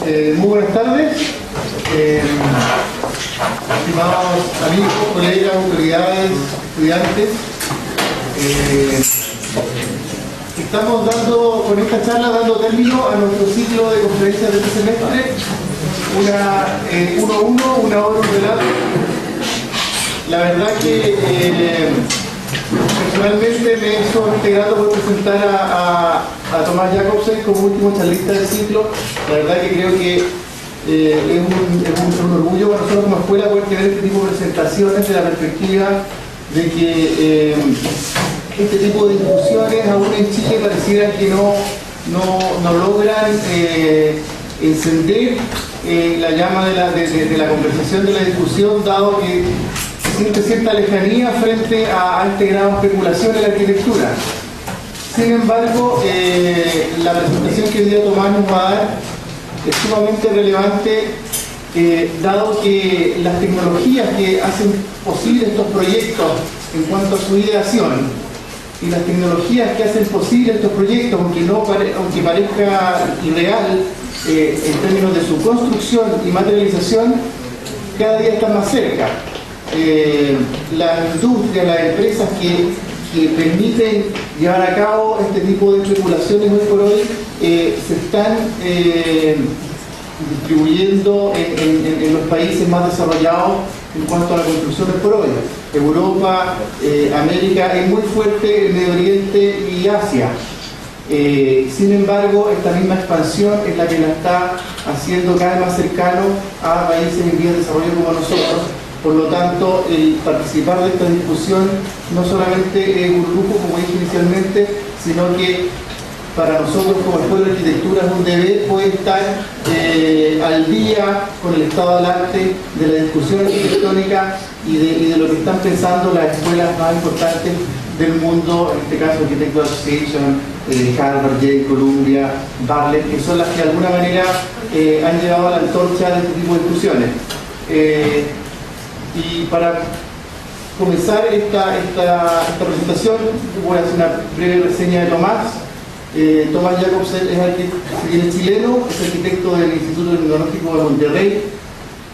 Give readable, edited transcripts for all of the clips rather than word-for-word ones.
Muy buenas tardes, estimados amigos, colegas, autoridades, estudiantes. Estamos con esta charla dando término a nuestro ciclo de conferencias de este semestre, una hora, un relato. La verdad que personalmente me es sumamente grato por presentar a Tomás Jacobsen como último charlista del ciclo. La verdad que creo que es un orgullo para nosotros como escuela poder tener este tipo de presentaciones desde la perspectiva de que este tipo de discusiones aún en Chile pareciera que no logran encender la llama de la conversación, de la discusión, dado que siente cierta lejanía frente a este grado de especulación en la arquitectura. Sin embargo, la presentación que hoy día Tomás nos va a dar es sumamente relevante, dado que las tecnologías que hacen posible estos proyectos en cuanto a su ideación y las tecnologías que hacen posible estos proyectos, aunque parezca irreal en términos de su construcción y materialización, cada día están más cerca. Las industrias, las empresas que permiten llevar a cabo este tipo de especulaciones hoy por hoy se están distribuyendo en los países más desarrollados en cuanto a la construcción hoy por hoy. Europa, América es muy fuerte, el Medio Oriente y Asia. Sin embargo, esta misma expansión es la que la está haciendo cada vez más cercano a países en vías de desarrollo como nosotros. Por lo tanto, el participar de esta discusión no solamente es un lujo, como dije inicialmente, sino que para nosotros como Escuela de Arquitectura es un deber poder estar al día con el estado del arte, de la discusión arquitectónica y de lo que están pensando las escuelas más importantes del mundo, en este caso Architectural Association, Harvard, Yale, Columbia, Bartlett, que son las que de alguna manera han llevado la antorcha de este tipo de discusiones. Y para comenzar esta presentación voy a hacer una breve reseña de Tomás. Tomás Jacobsen es chileno, es arquitecto del Instituto Tecnológico de Monterrey,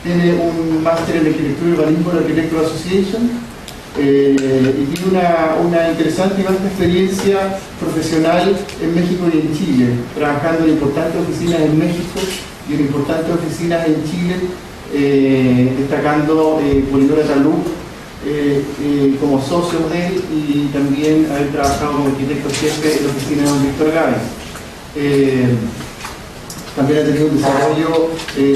tiene un máster en Arquitectura y Urbanismo de la Architectural Association y tiene una interesante y vasta experiencia profesional en México y en Chile, trabajando en importantes oficinas en México y en importantes oficinas en Chile, destacando Polidoro Talú como socio de él y también haber trabajado como arquitecto jefe en la oficina de don Víctor Gávez. También ha tenido un desarrollo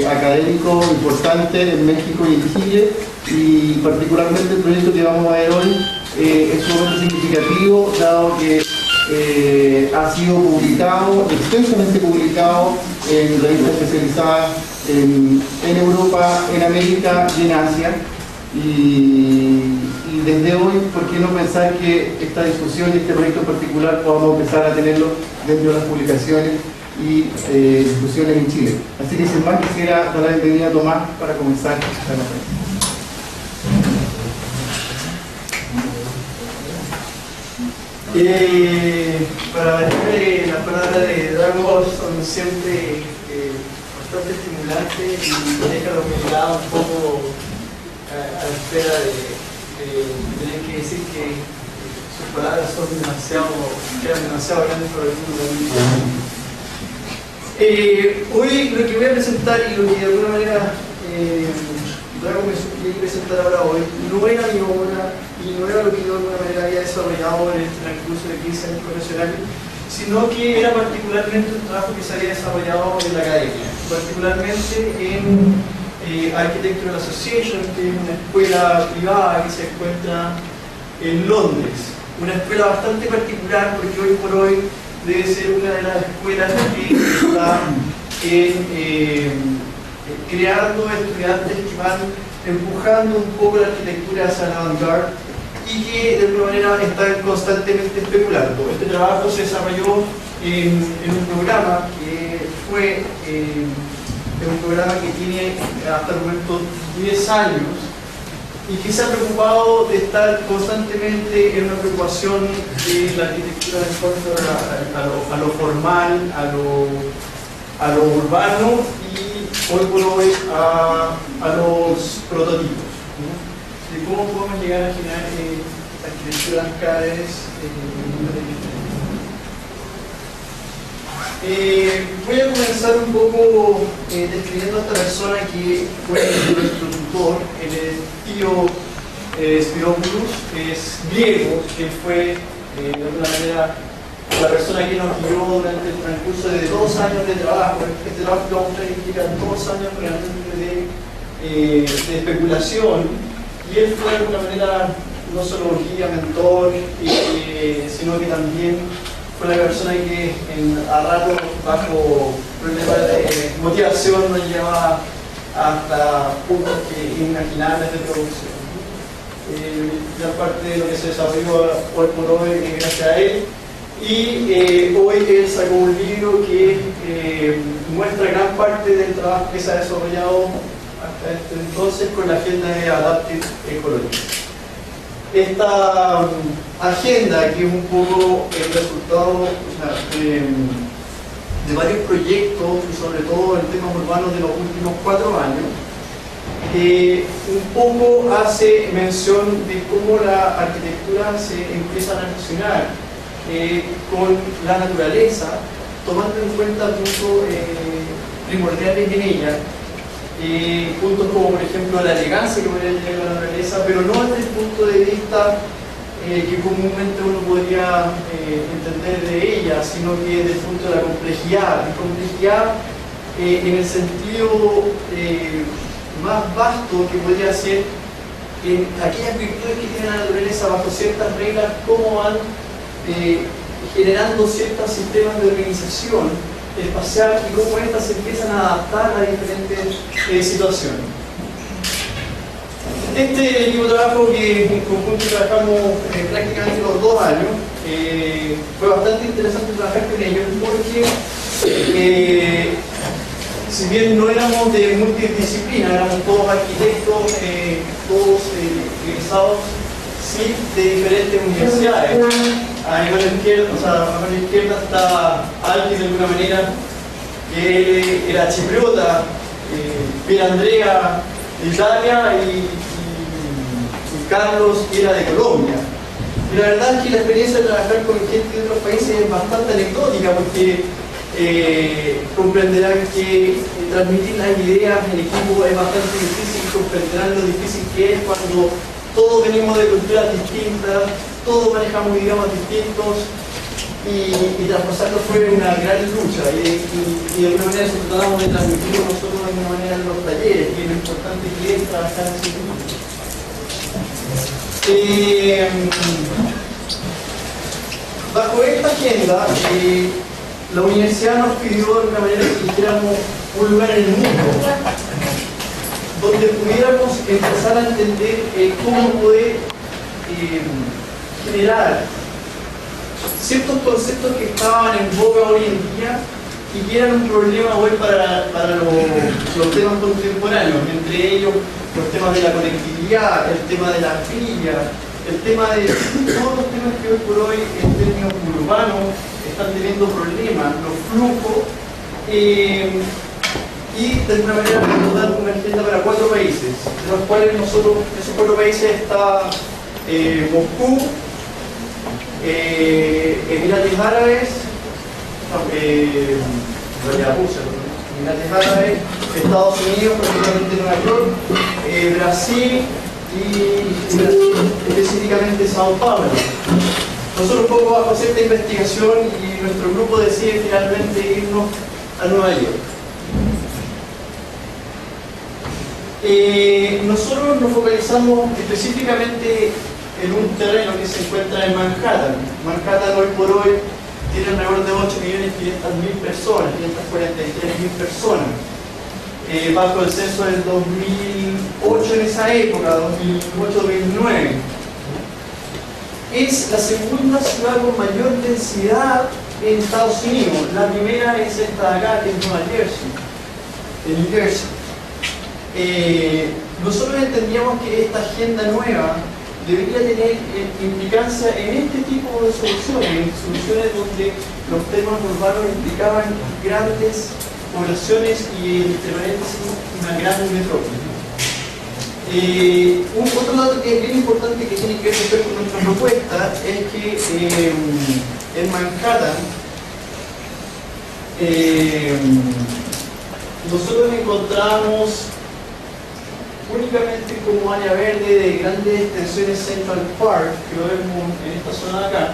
académico importante en México y en Chile, y particularmente el proyecto que vamos a ver hoy es sumamente significativo, dado que ha sido publicado, extensamente publicado en revistas especializadas en Europa, en América y en Asia. Y desde hoy, ¿por qué no pensar que esta discusión y este proyecto en particular podamos empezar a tenerlo dentro de las publicaciones y discusiones en Chile? Así que sin más quisiera dar la bienvenida a Tomás para comenzar esta conferencia. Para ver, las palabras de Drago son siempre bastante estimulantes y dejan los mirados un poco a la espera de tener que decir que sus palabras son quedan demasiado grandes para el mundo. Hoy lo que voy a presentar y lo que de alguna manera Drago me sugiere presentar ahora hoy no era mi obra y no era lo que yo de alguna manera había desarrollado en el transcurso de 15 años profesionales, sino que era particularmente un trabajo que se había desarrollado en la academia, particularmente en Architectural Association, que es una escuela privada que se encuentra en Londres. Una escuela bastante particular porque hoy por hoy debe ser una de las escuelas que está creando estudiantes que van empujando un poco la arquitectura hacia la vanguardia y que de alguna manera están constantemente especulando. Este trabajo se desarrolló en un programa que fue un programa que tiene hasta el momento 10 años y que se ha preocupado de estar constantemente en una preocupación de la arquitectura en cuanto a lo formal, a lo urbano y hoy por hoy a los prototipos, ¿no? De cómo podemos llegar a generar arquitecturas cada vez diferentes. Voy a comenzar un poco describiendo a esta persona que fue nuestro tutor, el tío Spiropoulos, que es griego, que fue de alguna manera la persona que nos guió durante el transcurso de 2 años de trabajo. Este trabajo que vamos a implica 2 años realmente de especulación, y él fue de alguna manera no solo guía, mentor, sino que también fue la persona que a rato, bajo problemas de motivación, nos llevaba hasta puntos inimaginables de producción. Gran parte de lo que se desarrolló hoy por hoy es gracias a él. Y hoy él sacó un libro que muestra gran parte del trabajo que se ha desarrollado hasta este entonces con la agenda de Adaptive Ecology. Esta agenda, que es un poco el resultado de varios proyectos, y sobre todo en temas urbanos de los últimos 4 años, un poco hace mención de cómo la arquitectura se empieza a relacionar con la naturaleza, tomando en cuenta puntos primordiales en ella, puntos como por ejemplo la elegancia que podría tener la naturaleza, pero no desde el punto de vista que comúnmente uno podría entender de ella, sino que desde el punto de la complejidad. En el sentido más vasto que podría ser aquellas virtudes que tiene la naturaleza bajo ciertas reglas, cómo van generando ciertos sistemas de organización espacial y cómo estas se empiezan a adaptar a diferentes situaciones. Este equipo de trabajo, que en conjunto trabajamos prácticamente los 2 años, fue bastante interesante trabajar con ellos porque si bien no éramos de multidisciplina, éramos todos arquitectos, todos egresados, sí, de diferentes universidades. A mano izquierda está alguien de alguna manera que era chipriota, Pier Andrea de Italia y Carlos era de Colombia. Y la verdad es que la experiencia de trabajar con gente de otros países es bastante anecdótica, porque comprenderán que transmitir las ideas en equipo es bastante difícil, y comprenderán lo difícil que es cuando todos venimos de culturas distintas, todos manejamos idiomas distintos, y traspasarlo fue una gran lucha, y de alguna manera eso tratamos de transmitirlo nosotros de alguna manera en los talleres, que es lo importante que es trabajar en ese grupo. Bajo esta agenda, la universidad nos pidió de alguna manera que eligiéramos un lugar en el mundo donde pudiéramos empezar a entender cómo poder generar ciertos conceptos que estaban en boga hoy en día y que eran un problema hoy para los temas contemporáneos, entre ellos los temas de la conectividad, el tema de las villas, el tema de todos los temas que hoy por hoy en términos urbanos están teniendo problemas, los flujos, y de alguna manera podemos dar una agenda para 4 países, de los cuales esos 4 países está Moscú, Emiratos Árabes, Emiratos Árabes, Estados Unidos, particularmente Nueva York, Brasil y específicamente Sao Paulo. Nosotros un poco bajo cierta investigación y nuestro grupo decide finalmente irnos a Nueva York. Nosotros nos focalizamos específicamente en un terreno que se encuentra en Manhattan. Manhattan hoy por hoy tiene alrededor de 8.500.000 personas, 543.000 personas. Bajo el censo del 2008 en esa época, 2008-2009. Es la segunda ciudad con mayor densidad en Estados Unidos. La primera es esta de acá, que es Nueva Jersey, en New Jersey. Nosotros entendíamos que esta agenda nueva debería tener implicancia en este tipo de soluciones, soluciones donde los temas urbanos implicaban grandes poblaciones y, entre paréntesis, una gran metrópoli. Otro dato que es bien importante que tiene que ver con nuestra propuesta es que en Manhattan nosotros encontramos únicamente como área verde de grandes extensiones Central Park, que lo vemos en esta zona de acá,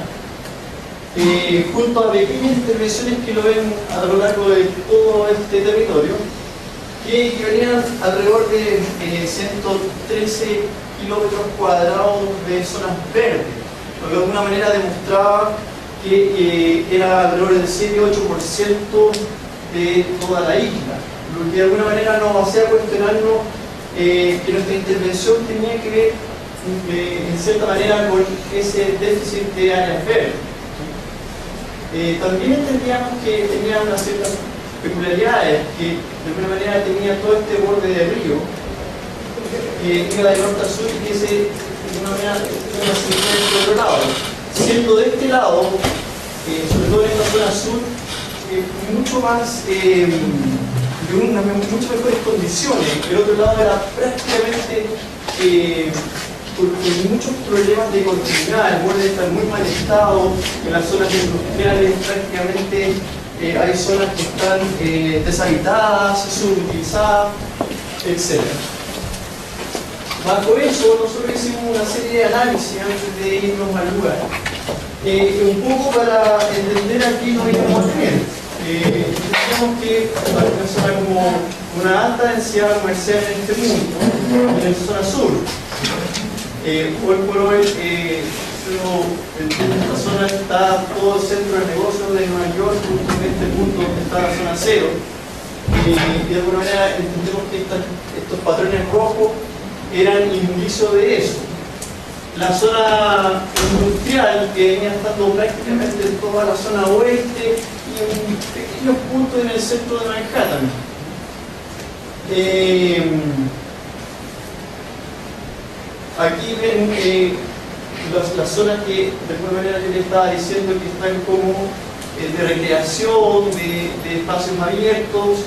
junto a pequeñas intervenciones que lo ven a lo largo de todo este territorio, que venían alrededor de 113 kilómetros cuadrados de zonas verdes, lo que de alguna manera demostraba que era alrededor del 7-8% de toda la isla, lo que de alguna manera nos hacía cuestionarnos que nuestra intervención tenía que ver en cierta manera con ese déficit de áreas verdes. También entendíamos que tenía unas ciertas peculiaridades, que de alguna manera tenía todo este borde de río, que iba de norte a sur y que de alguna manera tenía una similitud del otro lado. Siendo de este lado, sobre todo en esta zona sur, mucho más de muchas mejores condiciones. El otro lado era prácticamente con muchos problemas de continuidad, el borde está en muy mal estado, en las zonas industriales prácticamente hay zonas que están deshabitadas, subutilizadas, etc. Bajo eso, nosotros hicimos una serie de análisis antes de irnos al lugar, un poco para entender aquí nos íbamos a tener. Tenemos que una zona como una alta densidad comercial en este punto, en la zona sur. Hoy por hoy, en esta zona está todo el centro de negocios de Nueva York, justo en este punto donde está la zona cero. Y de alguna manera entendemos que estos patrones rojos eran indicio de eso. La zona industrial, que venía estando prácticamente en toda la zona oeste y en pequeños puntos en el centro de Manhattan. Aquí ven las zonas que de alguna manera yo les estaba diciendo que están como de recreación, de espacios abiertos,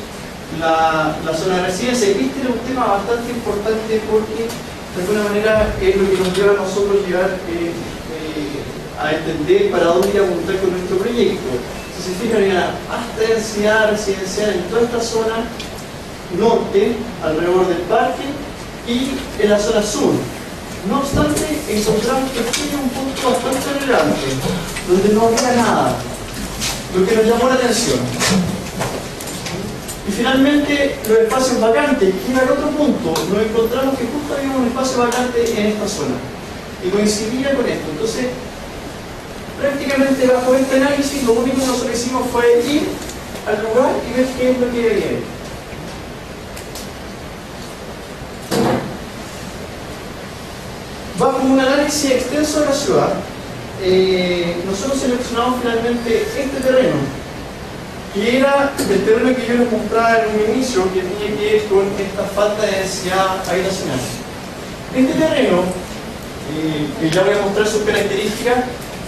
la zona de residencia. Y este era un tema bastante importante porque de alguna manera es lo que nos lleva a nosotros a entender para dónde ir a apuntar con nuestro proyecto. Si se fijan, era alta densidad residencial en toda esta zona norte, alrededor del parque, y en la zona sur. No obstante, encontramos que aquí hay un punto bastante relevante, donde no había nada, lo que nos llamó la atención. Y finalmente, los espacios vacantes, que era el otro punto, nos encontramos que justo había un espacio vacante en esta zona, y coincidía con esto. Entonces, prácticamente bajo este análisis, lo único que nosotros hicimos fue ir al lugar y ver qué es lo que había ahí. Bajo un análisis extenso de la ciudad, nosotros seleccionamos finalmente este terreno, que era el terreno que yo les mostraba en un inicio, que tenía que ver con esta falta de densidad habitacional. Este terreno, que ya voy a mostrar sus características,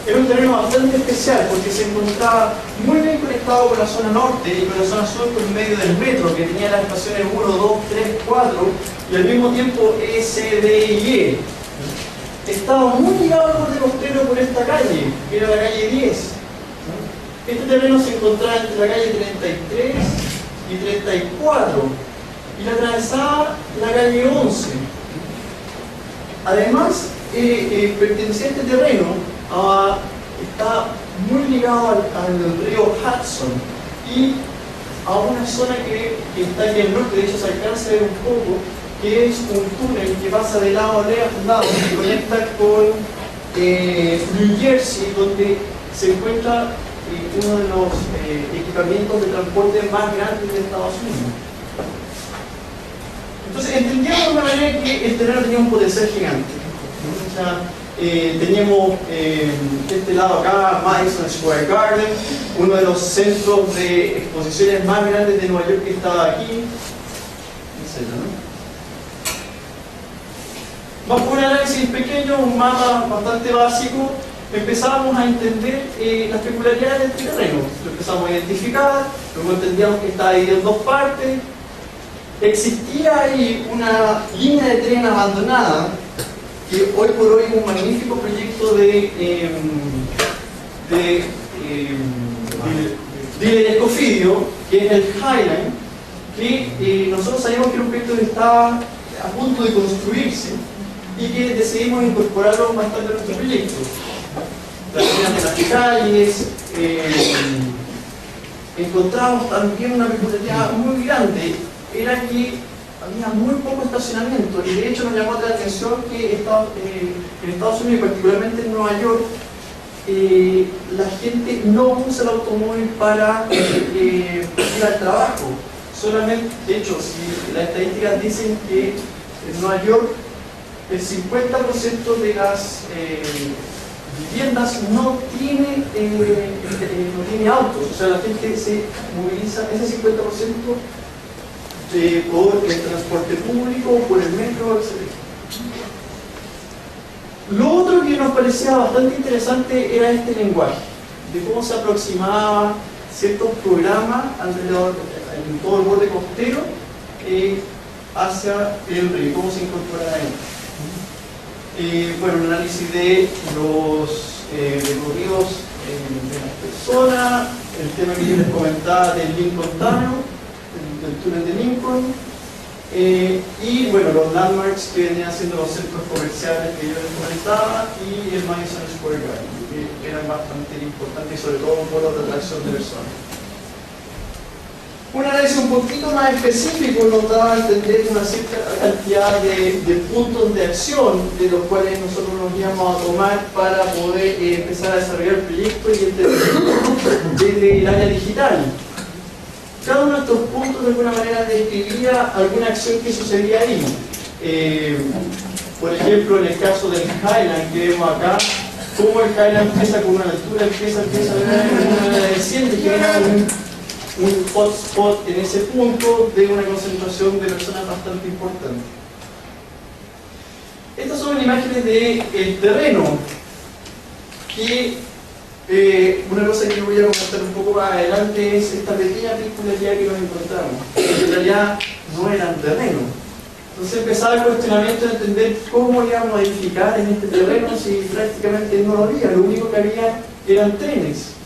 era un terreno bastante especial porque se encontraba muy bien conectado con la zona norte y con la zona sur por medio del metro, que tenía las estaciones 1, 2, 3, 4 y al mismo tiempo E, C, D y E. Estaba muy ligado al borde costero por esta calle, que era la calle 10. Este terreno se encontraba entre la calle 33 y 34 y la atravesaba la calle 11. Además, pertenecía a este terreno, está muy ligado al río Hudson y a una zona que está aquí al norte, de hecho se alcanza a ver un poco, que es un túnel que pasa de lado a lado, que conecta con New Jersey, donde se encuentra uno de los equipamientos de transporte más grandes de Estados Unidos. Entonces entendíamos de alguna manera que el terreno tenía un potencial gigante, ¿no? O sea, teníamos este lado acá, Madison Square Garden, uno de los centros de exposiciones más grandes de Nueva York que estaba aquí, etc., ¿no? Bajo un análisis pequeño, un mapa bastante básico, empezamos a entender las peculiaridades del terreno. Lo empezamos a identificar, luego entendíamos que estaba dividido en dos partes. Existía ahí una línea de tren abandonada, que hoy por hoy es un magnífico proyecto de Escofidio, que es el Highline, que nosotros sabíamos que era un proyecto que estaba a punto de construirse y que decidimos incorporarlo bastante a nuestro proyecto. Las líneas de las calles, encontramos también una peculiaridad muy grande, era que había muy poco estacionamiento, y de hecho nos llamó la atención que en Estados Unidos, particularmente en Nueva York, la gente no usa el automóvil para ir al trabajo. Solamente, de hecho, si las estadísticas dicen que en Nueva York el 50% de las viviendas no tiene autos, o sea, la gente se moviliza ese 50% por el transporte público, por el metro, etc. Lo otro que nos parecía bastante interesante era este lenguaje, de cómo se aproximaba ciertos programas alrededor, en todo el borde costero, hacia el río, cómo se incorporaba ahí. Bueno, un análisis de los recorridos de las personas, el tema que yo les comentaba del Lincoln Tunnel, del túnel de Lincoln, y bueno, los landmarks que venían siendo los centros comerciales que yo les comentaba, y el Madison Square Garden, que eran bastante importantes y sobre todo por la atracción de personas. Un análisis un poquito más específico nos daba a entender una cierta cantidad de puntos de acción de los cuales nosotros nos íbamos a tomar para poder empezar a desarrollar el proyecto y desde el área digital. Cada uno de estos puntos de alguna manera describía alguna acción que sucedía ahí. Por ejemplo, en el caso del Highland que vemos acá, cómo el Highland empieza con una altura, empieza una desciende y genera un hotspot en ese punto de una concentración de personas bastante importante. Estas son imágenes del terreno, que una cosa que voy a comentar un poco más adelante es esta pequeña peculiaridad que nos encontramos, que en realidad no eran terreno. Entonces empezaba el cuestionamiento de entender cómo íbamos a edificar en este terreno si prácticamente no lo había, lo único que había eran trenes.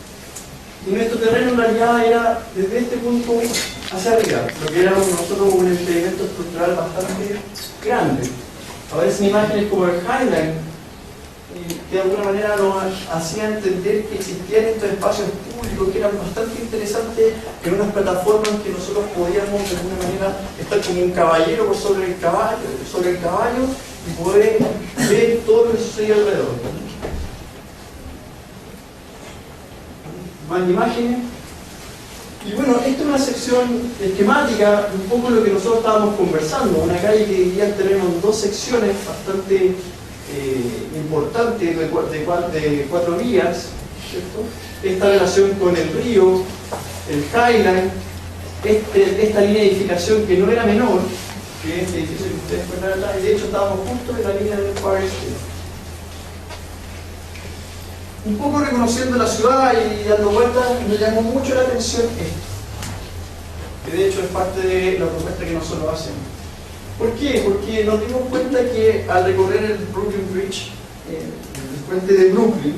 Y nuestro terreno en realidad era desde este punto hacia arriba, lo que era nosotros un impedimento estructural bastante grande. Aparecen imágenes como el Highline, que de alguna manera nos hacían entender que existían estos espacios públicos que eran bastante interesantes, en unas plataformas que nosotros podíamos de alguna manera estar como un caballero por sobre el caballo y poder ver todo lo que sucedía alrededor. Más imágenes. Y bueno, esta es una sección esquemática, un poco lo que nosotros estábamos conversando, una calle que dividía el terreno en dos secciones bastante importantes de 4 vías, ¿cierto? Esta relación con el río, el Highline, esta línea de edificación que no era menor, que es este edificio que ustedes pueden ver acá, y de hecho estábamos justo en la línea del Empire State. Un poco reconociendo la ciudad y dando vueltas, me llamó mucho la atención esto, que de hecho es parte de la propuesta que nosotros hacemos. ¿Por qué? Porque nos dimos cuenta que al recorrer el Brooklyn Bridge, el puente de Brooklyn,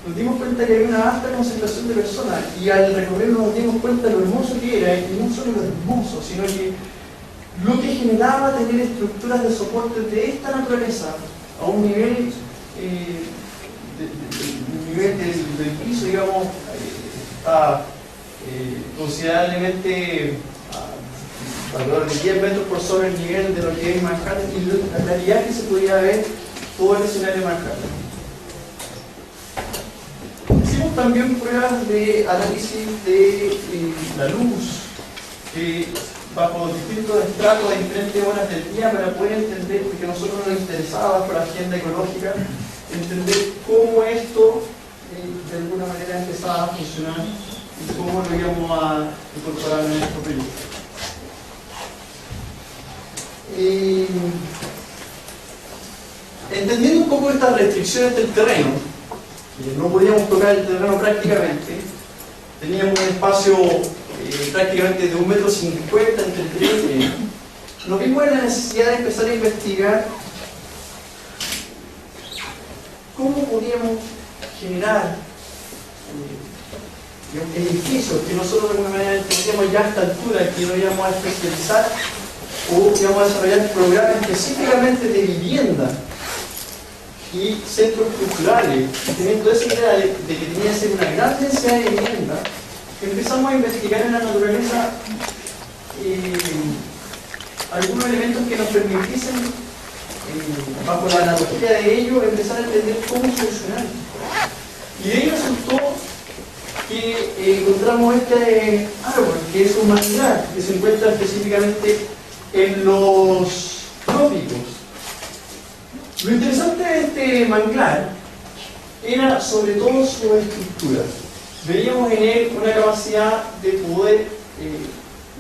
nos dimos cuenta que había una alta concentración de personas, y al recorrerlo nos dimos cuenta de lo hermoso que era, y no solo lo hermoso, sino que lo que generaba tener estructuras de soporte de esta naturaleza a un nivel del piso, digamos, está considerablemente alrededor de 10 metros por sobre el nivel de lo que es Manhattan, y la claridad que se podía ver todo el escenario de Manhattan. Hicimos también pruebas de análisis de la luz bajo distintos estratos a diferentes horas del día para poder entender, porque a nosotros nos interesaba por la agenda ecológica, entender cómo esto de alguna manera empezaba a funcionar y cómo lo íbamos a incorporar en nuestro proyecto. Entendiendo un poco estas restricciones del terreno, no podíamos tocar el terreno prácticamente, teníamos un espacio prácticamente de 1,50 metros entre 3 y 3. Nos vimos en la necesidad de empezar a investigar cómo podíamos generar edificios que nosotros de alguna manera entendíamos ya a esta altura, que no íbamos a especializar o íbamos a desarrollar programas específicamente de vivienda y centros culturales, teniendo esa idea de que tenía que ser una gran densidad de vivienda. Empezamos a investigar en la naturaleza algunos elementos que nos permitiesen, bajo la analogía de ello, empezar a entender cómo solucionar. Y de ahí resultó que encontramos este árbol, que es un manglar, que se encuentra específicamente en los trópicos. Lo interesante de este manglar era sobre todo su estructura. Veíamos en él una capacidad de poder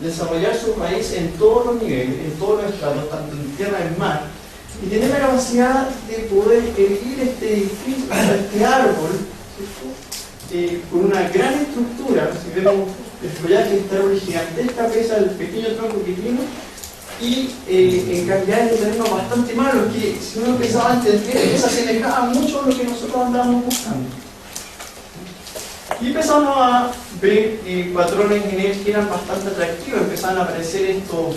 desarrollar su raíz en todos los niveles, en todos los estratos, tanto en tierra y en mar, y tener la capacidad de poder erguir este edificio, este árbol, con una gran estructura. Si vemos el follaje de esta árbol gigantesca, pesa el pequeño tronco que tiene, y en cantidades de terreno bastante malos, que si uno empezaba a entender, se asemejaba mucho a lo que nosotros andábamos buscando. Y empezamos a ver patrones en él que eran bastante atractivos. Empezaban a aparecer estos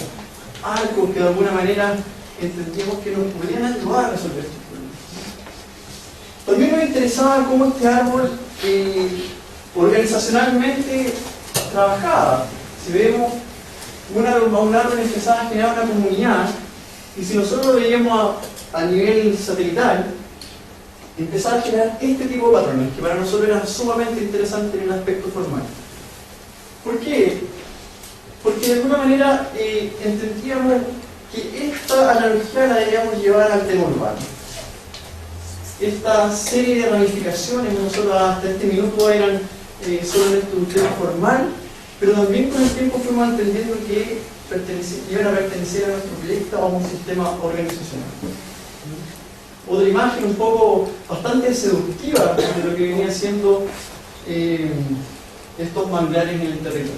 arcos que de alguna manera entendíamos que nos podrían ayudar a resolver estos problemas. También nos interesaba cómo este árbol organizacionalmente trabajaba. Si vemos un árbol empezaba a generar una comunidad, y si nosotros lo veíamos a nivel satelital, empezaba a generar este tipo de patrones, que para nosotros eran sumamente interesantes en el aspecto formal. ¿Por qué? Porque de alguna manera entendíamos que esta analogía la debíamos llevar al tema urbano. Esta serie de ramificaciones, nosotros hasta este minuto eran solamente un tema formal, pero también con el tiempo fuimos entendiendo que iban a pertenecer a nuestro proyecto, a un sistema organizacional. Otra imagen un poco bastante seductiva de lo que venía siendo estos manglares en el territorio.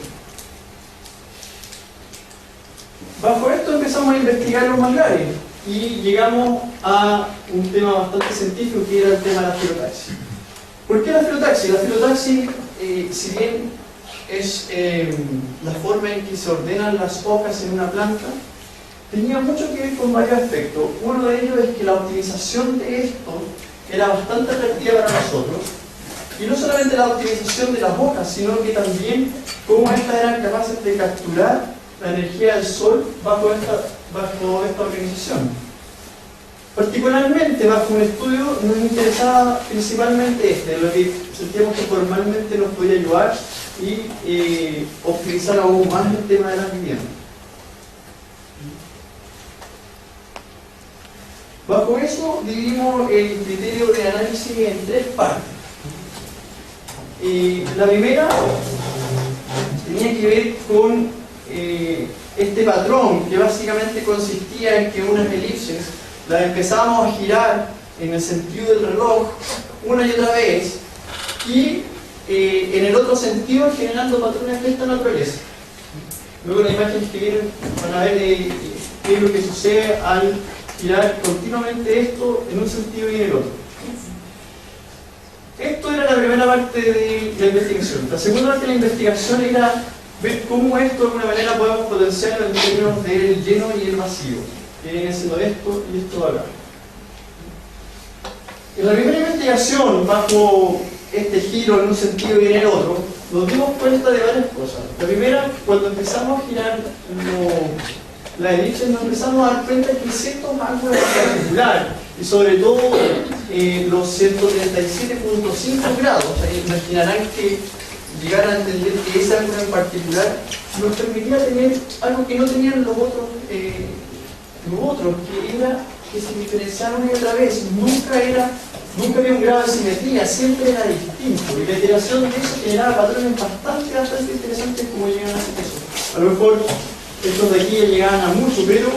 Bajo esto empezamos a investigar los manglares y llegamos a un tema bastante científico, que era el tema de la filotaxis. ¿Por qué la filotaxis? La filotaxis, si bien es la forma en que se ordenan las hojas en una planta, tenía mucho que ver con varios aspectos. Uno de ellos es que la optimización de esto era bastante atractiva para nosotros, y no solamente la optimización de las hojas, sino que también cómo estas eran capaces de capturar la energía del sol bajo esta organización. Particularmente bajo un estudio nos interesaba principalmente lo que sentíamos que formalmente nos podía ayudar y optimizar aún más el tema de las viviendas. Bajo eso dividimos el criterio de análisis en 3 partes. La primera tenía que ver con este patrón, que básicamente consistía en que unas elipses las empezábamos a girar en el sentido del reloj una y otra vez, y en el otro sentido generando patrones de esta naturaleza. Luego las imágenes que vienen van a ver qué es lo que sucede al girar continuamente esto en un sentido y en el otro. Esto era la primera parte de la investigación. La segunda parte de la investigación era ver cómo esto de alguna manera podemos potenciar en términos del lleno y el vacío, que viene siendo esto y esto de acá. En la primera investigación, bajo este giro en un sentido y en el otro, nos dimos cuenta de varias cosas. La primera, cuando empezamos a girar la elipse, nos empezamos a dar cuenta que ciertos ángulos en particular, y sobre todo los 137.5 grados, imaginarán que llegar a entender que ese ángulo en particular nos permitía tener algo que no tenían los otros, que era que se diferenciaron una y otra vez. Nunca había un grado de simetría, siempre era distinto, y la iteración de eso generaba patrones bastante interesantes como llegan a hacer eso. A lo mejor estos de aquí ya llegaban a mucho, pero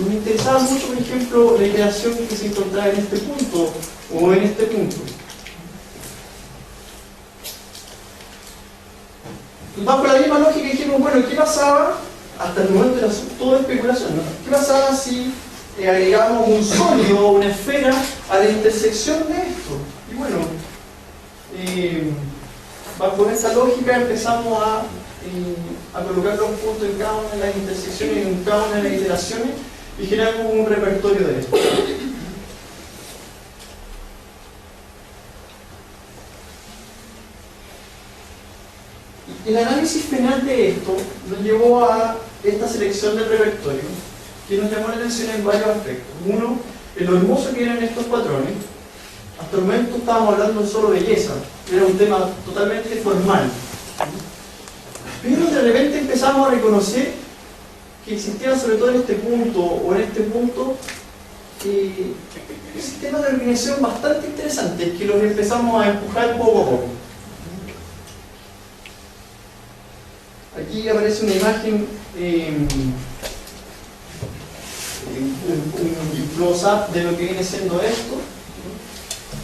nos interesaba mucho, por ejemplo, la iteración que se encontraba en este punto o en este punto. Bajo la misma lógica dijimos, bueno, ¿qué pasaba? Hasta el momento era todo especulación, ¿no? ¿Qué pasaba si agregamos un sólido o una esfera a la intersección de esto? Y bueno, bajo esa lógica empezamos a colocar los puntos en cada una de las intersecciones y en cada una de las iteraciones y generamos un repertorio de esto. El análisis final de esto nos llevó a esta selección del repertorio que nos llamó la atención en varios aspectos. Uno, en lo hermoso que eran estos patrones. Hasta el momento estábamos hablando solo de belleza, era un tema totalmente formal. Pero de repente empezamos a reconocer que existían, sobre todo en este punto o en este punto, sistemas de organización bastante interesantes que los empezamos a empujar poco a poco. Aquí aparece una imagen, un close-up de lo que viene siendo esto.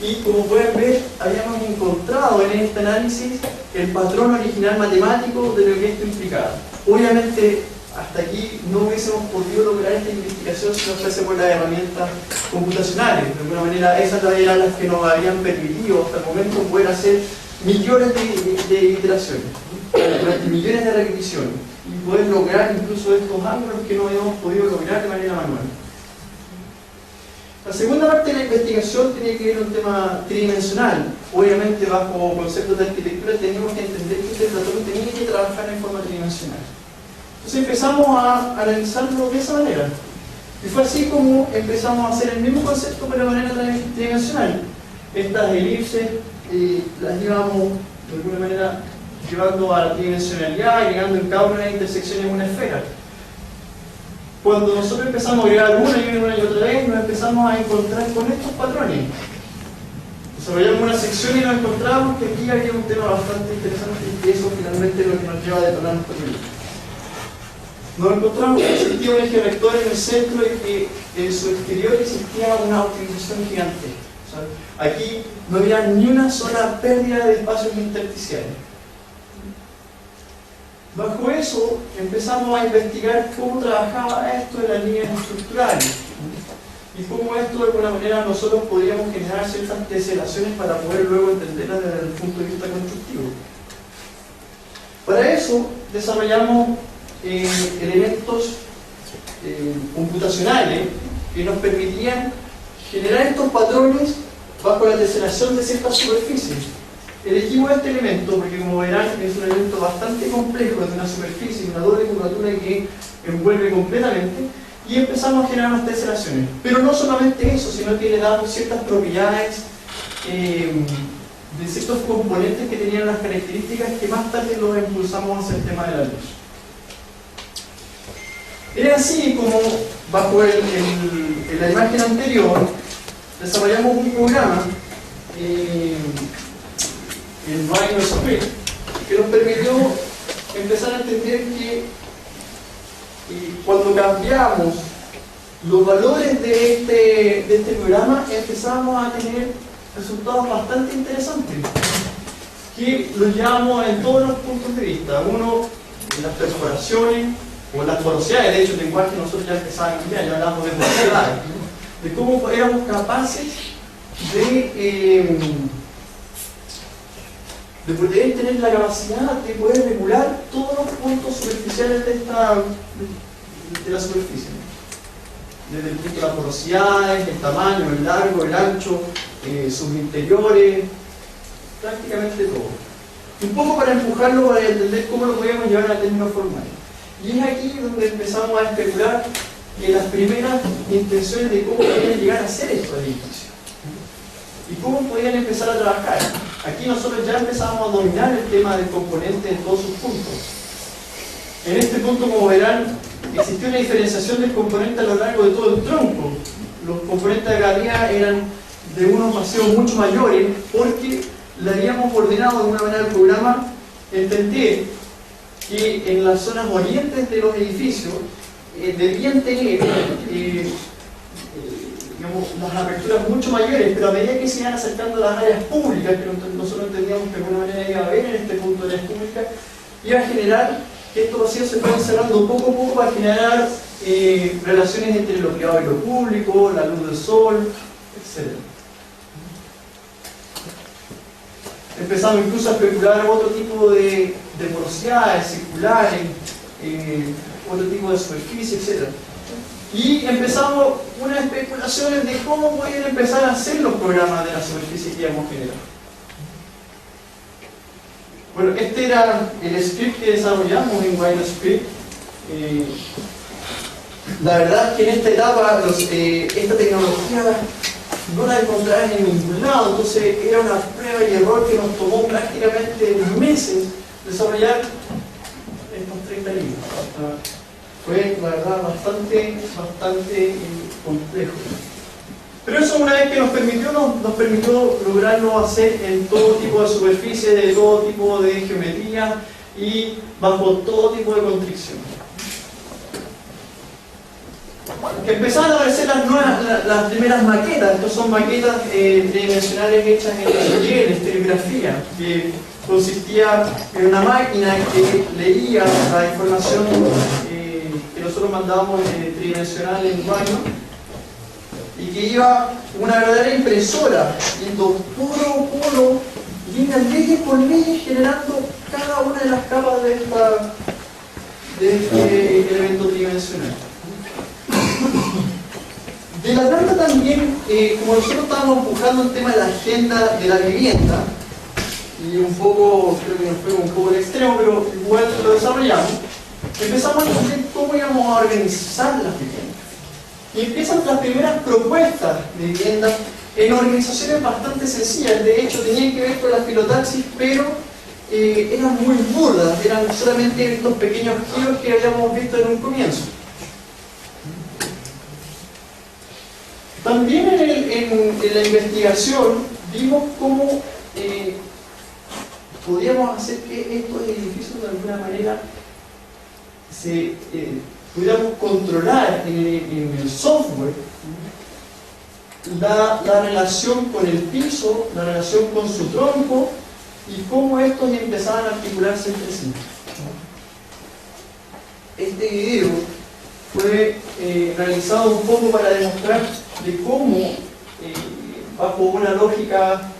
Y como pueden ver, habíamos encontrado en este análisis el patrón original matemático de lo que esto implicaba. Obviamente, hasta aquí no hubiésemos podido lograr esta investigación si no fuese por las herramientas computacionales. De alguna manera, esas eran las que nos habían permitido hasta el momento poder hacer millones de iteraciones, millones de repeticiones, y poder lograr incluso estos ángulos que no habíamos podido lograr de manera manual. La segunda parte de la investigación tiene que ver con un tema tridimensional. Obviamente, bajo conceptos de arquitectura, teníamos que entender que este patrón tenía que trabajar en forma tridimensional. Entonces empezamos a analizarlo de esa manera. Y fue así como empezamos a hacer el mismo concepto, pero de manera tridimensional. Estas elipses las llevamos de alguna manera llevando a la tridimensionalidad, agregando en cada una de las intersecciones una esfera. Cuando nosotros empezamos a agregar una y otra vez, nos empezamos a encontrar con estos patrones. Desarrollamos una sección y nos encontramos que aquí había un tema bastante interesante y eso finalmente es lo que nos lleva a detonar nuestro proyecto. Nos encontramos que existía un eje rector en el centro y que en su exterior existía una optimización gigantesca. O sea, aquí no había ni una sola pérdida de espacios intersticiales. Bajo eso empezamos a investigar cómo trabajaba esto de las líneas estructurales y cómo esto de alguna manera nosotros podríamos generar ciertas teselaciones para poder luego entenderlas desde el punto de vista constructivo. Para eso desarrollamos elementos computacionales que nos permitían generar estos patrones bajo la teselación de ciertas superficies. Elegimos este elemento porque, como verán, es un elemento bastante complejo de una superficie, una doble curvatura que envuelve completamente, y empezamos a generar unas teselaciones. Pero no solamente eso, sino que le damos ciertas propiedades de ciertos componentes que tenían las características que más tarde los impulsamos hacia el tema de la luz. Era así como, bajo la imagen anterior, desarrollamos un programa en Rhino Script, que nos permitió empezar a entender que cuando cambiamos los valores de este programa, empezamos a tener resultados bastante interesantes, que los llevamos en todos los puntos de vista. Uno, en las perforaciones o las porosidades. De hecho, el lenguaje nosotros ya empezamos a cambiar, ya hablamos de porosidades, de cómo éramos capaces de poder tener la capacidad de poder regular todos los puntos superficiales de la superficie. Desde el punto de las porosidades, el tamaño, el largo, el ancho, sus interiores, prácticamente todo. Un poco para empujarlo, para entender cómo lo podíamos llevar a términos formales. Y es aquí donde empezamos a especular en las primeras intenciones de cómo podían llegar a ser estos edificios. Y cómo podían empezar a trabajar. Aquí nosotros ya empezamos a dominar el tema del componente en todos sus puntos. En este punto, como verán, existió una diferenciación del componente a lo largo de todo el tronco. Los componentes de galería eran de unos masivos mucho mayores porque le habíamos ordenado de una manera al programa entender que en las zonas orientes de los edificios debían tener las aperturas mucho mayores, pero a medida que se iban acercando a las áreas públicas, que nosotros entendíamos que de alguna manera iba a haber en este punto de áreas públicas, iba a generar que estos vacíos se fueran cerrando poco a poco para generar relaciones entre lo privado y lo público, la luz del sol, etc. Empezamos incluso a especular otro tipo de porosidades circulares, otro tipo de superficie, etc. Y empezamos unas especulaciones de cómo podían empezar a hacer los programas de la superficie que íbamos a generar. Bueno, este era el script que desarrollamos en WineScript. La verdad es que en esta etapa esta tecnología no la encontraba en ningún lado, entonces era una prueba y error que nos tomó prácticamente meses desarrollar estos 30 libros. Fue, la verdad, bastante complejo. Pero eso, una vez que nos permitió lograrlo hacer en todo tipo de superficie, de todo tipo de geometría y bajo todo tipo de constricción. Empezaron a aparecer las primeras maquetas. Estas son maquetas tridimensionales hechas en taller, esterigrafía, que consistía en una máquina que leía la información que nosotros mandábamos tridimensional en baño y que iba una verdadera impresora, yendo puro, leyes por leyes, generando cada una de las capas de este elemento tridimensional. De la planta también, como nosotros estábamos empujando el tema de la agenda de la vivienda, y un poco, creo que nos fue un poco al extremo, pero igual lo desarrollamos, empezamos a entender cómo íbamos a organizar las viviendas. Y empiezan las primeras propuestas de vivienda en organizaciones bastante sencillas. De hecho, tenían que ver con la filotaxis, pero eran muy burdas, eran solamente estos pequeños giros que habíamos visto en un comienzo. También en la investigación vimos cómo podíamos hacer que estos edificios de alguna manera pudiéramos controlar en el software la relación con el piso, la relación con su tronco y cómo estos empezaban a articularse entre sí. Este video fue realizado un poco para demostrar de cómo, bajo una lógica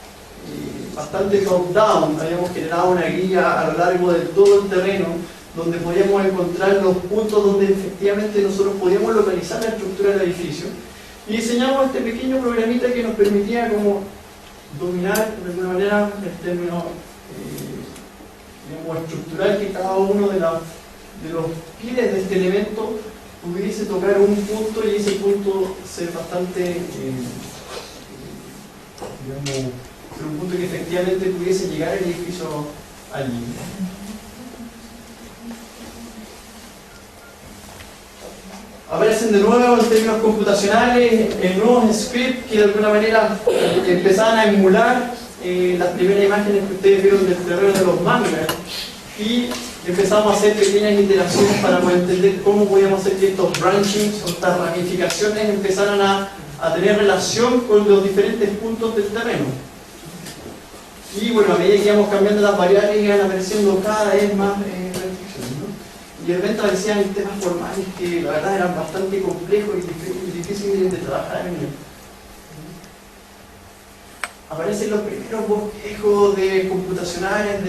bastante top-down, habíamos generado una guía a lo largo de todo el terreno donde podíamos encontrar los puntos donde efectivamente nosotros podíamos localizar la estructura del edificio, y diseñamos este pequeño programita que nos permitía como dominar de alguna manera el término estructural, que cada uno de los pieles de este elemento pudiese tocar un punto y ese punto ser bastante un punto que efectivamente pudiese llegar al edificio allí. Aparecen de nuevo en términos computacionales en nuevos scripts que de alguna manera empezaban a emular las primeras imágenes que ustedes vieron del terreno de los manglas, y empezamos a hacer pequeñas iteraciones para poder entender cómo podíamos hacer que estos branchings o estas ramificaciones empezaran a tener relación con los diferentes puntos del terreno. Y bueno, a medida que íbamos cambiando las variables, iban apareciendo cada vez más restricciones, ¿no? Y de repente aparecían temas formales que la verdad eran bastante complejos y difíciles de trabajar en ellos. Aparecen los primeros bosquejos computacionales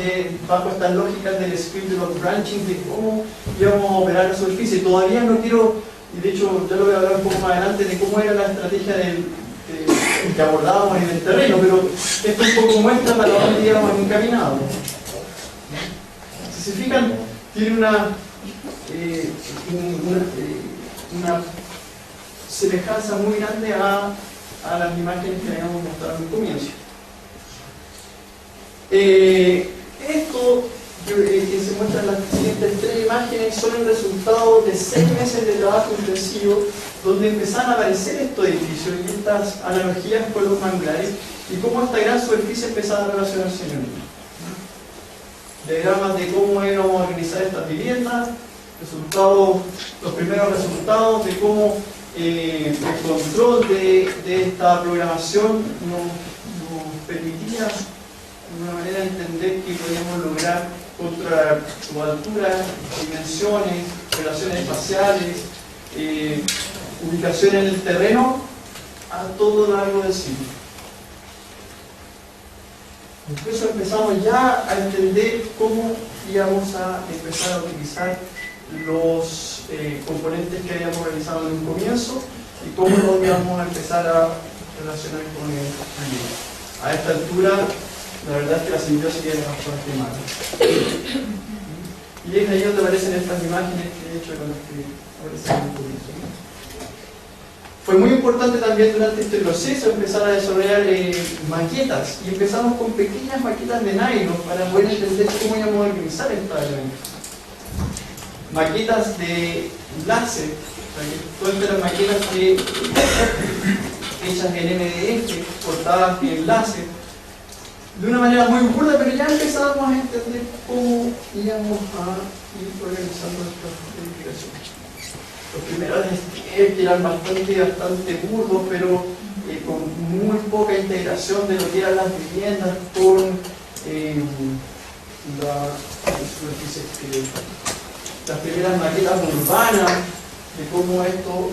bajo estas lógicas del script de los branchings, de cómo íbamos a operar la superficie. Todavía no quiero, y de hecho ya lo voy a hablar un poco más adelante, de cómo era la estrategia que abordábamos en el terreno, pero esto un poco muestra para dónde íbamos encaminados. Si se fijan, tiene una semejanza muy grande a las imágenes que habíamos mostrado en el comienzo. Esto que se muestra en las siguientes 3 imágenes son el resultado de 6 meses de trabajo intensivo, donde empezaron a aparecer estos edificios y estas analogías con los manglares y cómo esta gran superficie empezaba a relacionarse en ellos. Diagramas de cómo íbamos a organizar estas viviendas, los primeros resultados de cómo el control de esta programación nos permitía de una manera entender que podíamos lograr contra su altura, dimensiones, relaciones espaciales, ubicación en el terreno, a todo lo largo del siglo. Incluso empezamos ya a entender cómo íbamos a empezar a utilizar los componentes que habíamos realizado en un comienzo y cómo los íbamos a empezar a relacionar con el libro. A esta altura, la verdad es que la simbiosis es bastante mala. Y es ahí donde aparecen estas imágenes que he hecho con las que aparecen en el comienzo. Fue muy importante también durante este proceso empezar a desarrollar maquetas, y empezamos con pequeñas maquetas de nylon para poder entender cómo íbamos a organizar esta herramienta. Maquetas de láser, todas estas maquetas hechas en MDF, cortadas en láser, de una manera muy burda, pero ya empezábamos a entender cómo íbamos a ir organizando estas edificaciones. Los primeros que eran bastante burdos, pero con muy poca integración de lo que eran las viviendas con la superficie exterior. Las primeras maquetas urbanas, de cómo esto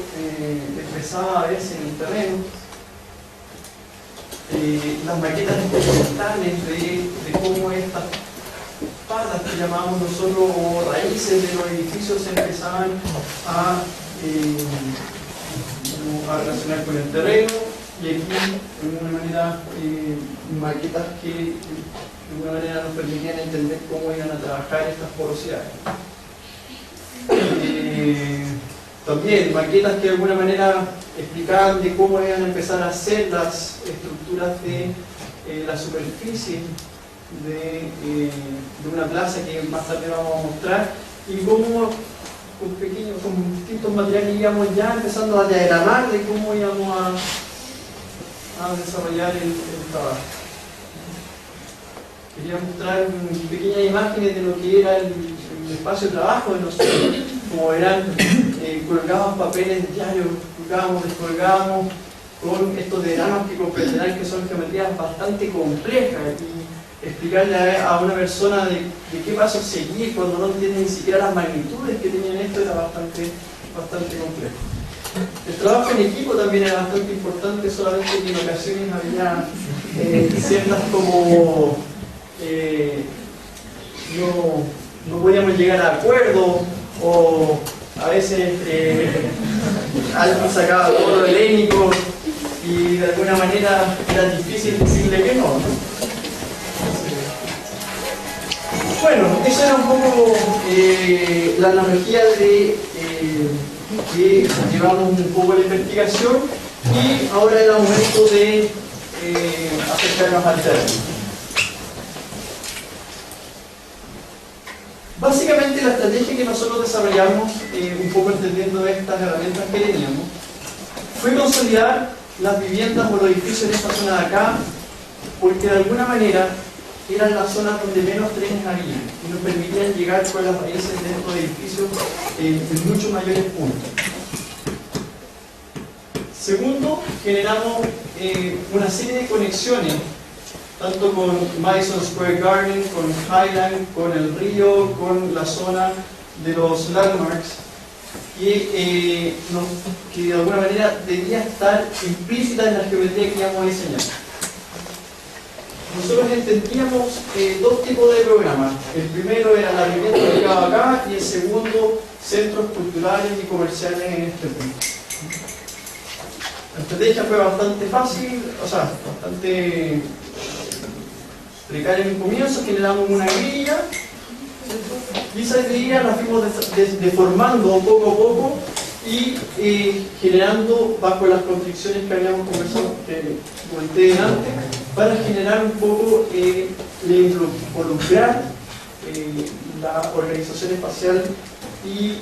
empezaba a verse en el terreno. Las maquetas experimentales de cómo estas patas que llamamos nosotros o raíces de los edificios se empezaban a relacionar con el terreno, y aquí de alguna manera maquetas que de alguna manera nos permitían entender cómo iban a trabajar estas porosidades. También maquetas que de alguna manera explicaban de cómo iban a empezar a hacer las estructuras de la superficie de una plaza que más tarde vamos a mostrar, y cómo con distintos materiales íbamos ya empezando a diagramar de cómo íbamos a desarrollar el trabajo. Quería mostrar pequeñas imágenes de lo que era el espacio de trabajo de nosotros. Como verán, colgábamos papeles diarios, colgábamos, descolgábamos con estos diagramas que comprenderán que son geometrías bastante complejas, y explicarle a una persona de qué paso seguir cuando no entiende ni siquiera las magnitudes que tenían esto era bastante complejo. El trabajo en equipo también era bastante importante, solamente que en ocasiones había ciertas como no podíamos llegar a acuerdo, o a veces alguien sacaba todo lo helénico y de alguna manera era difícil decirle que no. Bueno, esa era un poco la analogía de que llevamos un poco la investigación, y ahora era momento de acercarnos al término. Básicamente la estrategia que nosotros desarrollamos, un poco entendiendo estas herramientas que teníamos, fue consolidar las viviendas o los edificios en esta zona de acá, porque de alguna manera eran las zonas donde menos trenes había y nos permitían llegar con las raíces de estos edificios en muchos mayores puntos. Segundo, generamos una serie de conexiones, tanto con Madison Square Garden, con Highland, con el río, con la zona de los landmarks, que de alguna manera debía estar implícita en la geometría que íbamos a diseñar. Nosotros entendíamos dos tipos de programas. El primero era la vivienda ubicada acá, y el segundo, centros culturales y comerciales en este punto. La estrategia fue bastante fácil, o sea, bastante precaria en un comienzo. Generamos una grilla, y esa grilla la fuimos deformando poco a poco y generando bajo las constricciones que habíamos conversado, que comenté antes, para generar un poco de involucrar la organización espacial y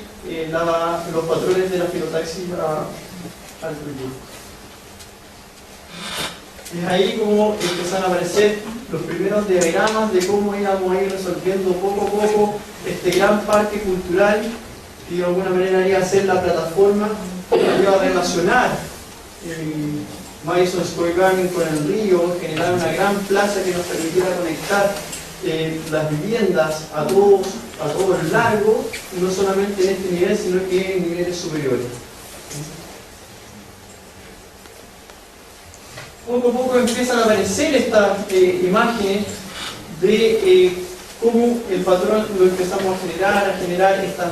los patrones de la filotaxis al proyecto. Es ahí como empezaron a aparecer los primeros diagramas de cómo íbamos a ir resolviendo poco a poco este gran parque cultural, que de alguna manera iba a ser la plataforma que iba a relacionar Madison Square Garden con el río, generar una gran plaza que nos permitiera conectar las viviendas a todo el largo, no solamente en este nivel, sino que en niveles superiores. Poco a poco empiezan a aparecer estas imágenes de cómo el patrón lo empezamos a generar esta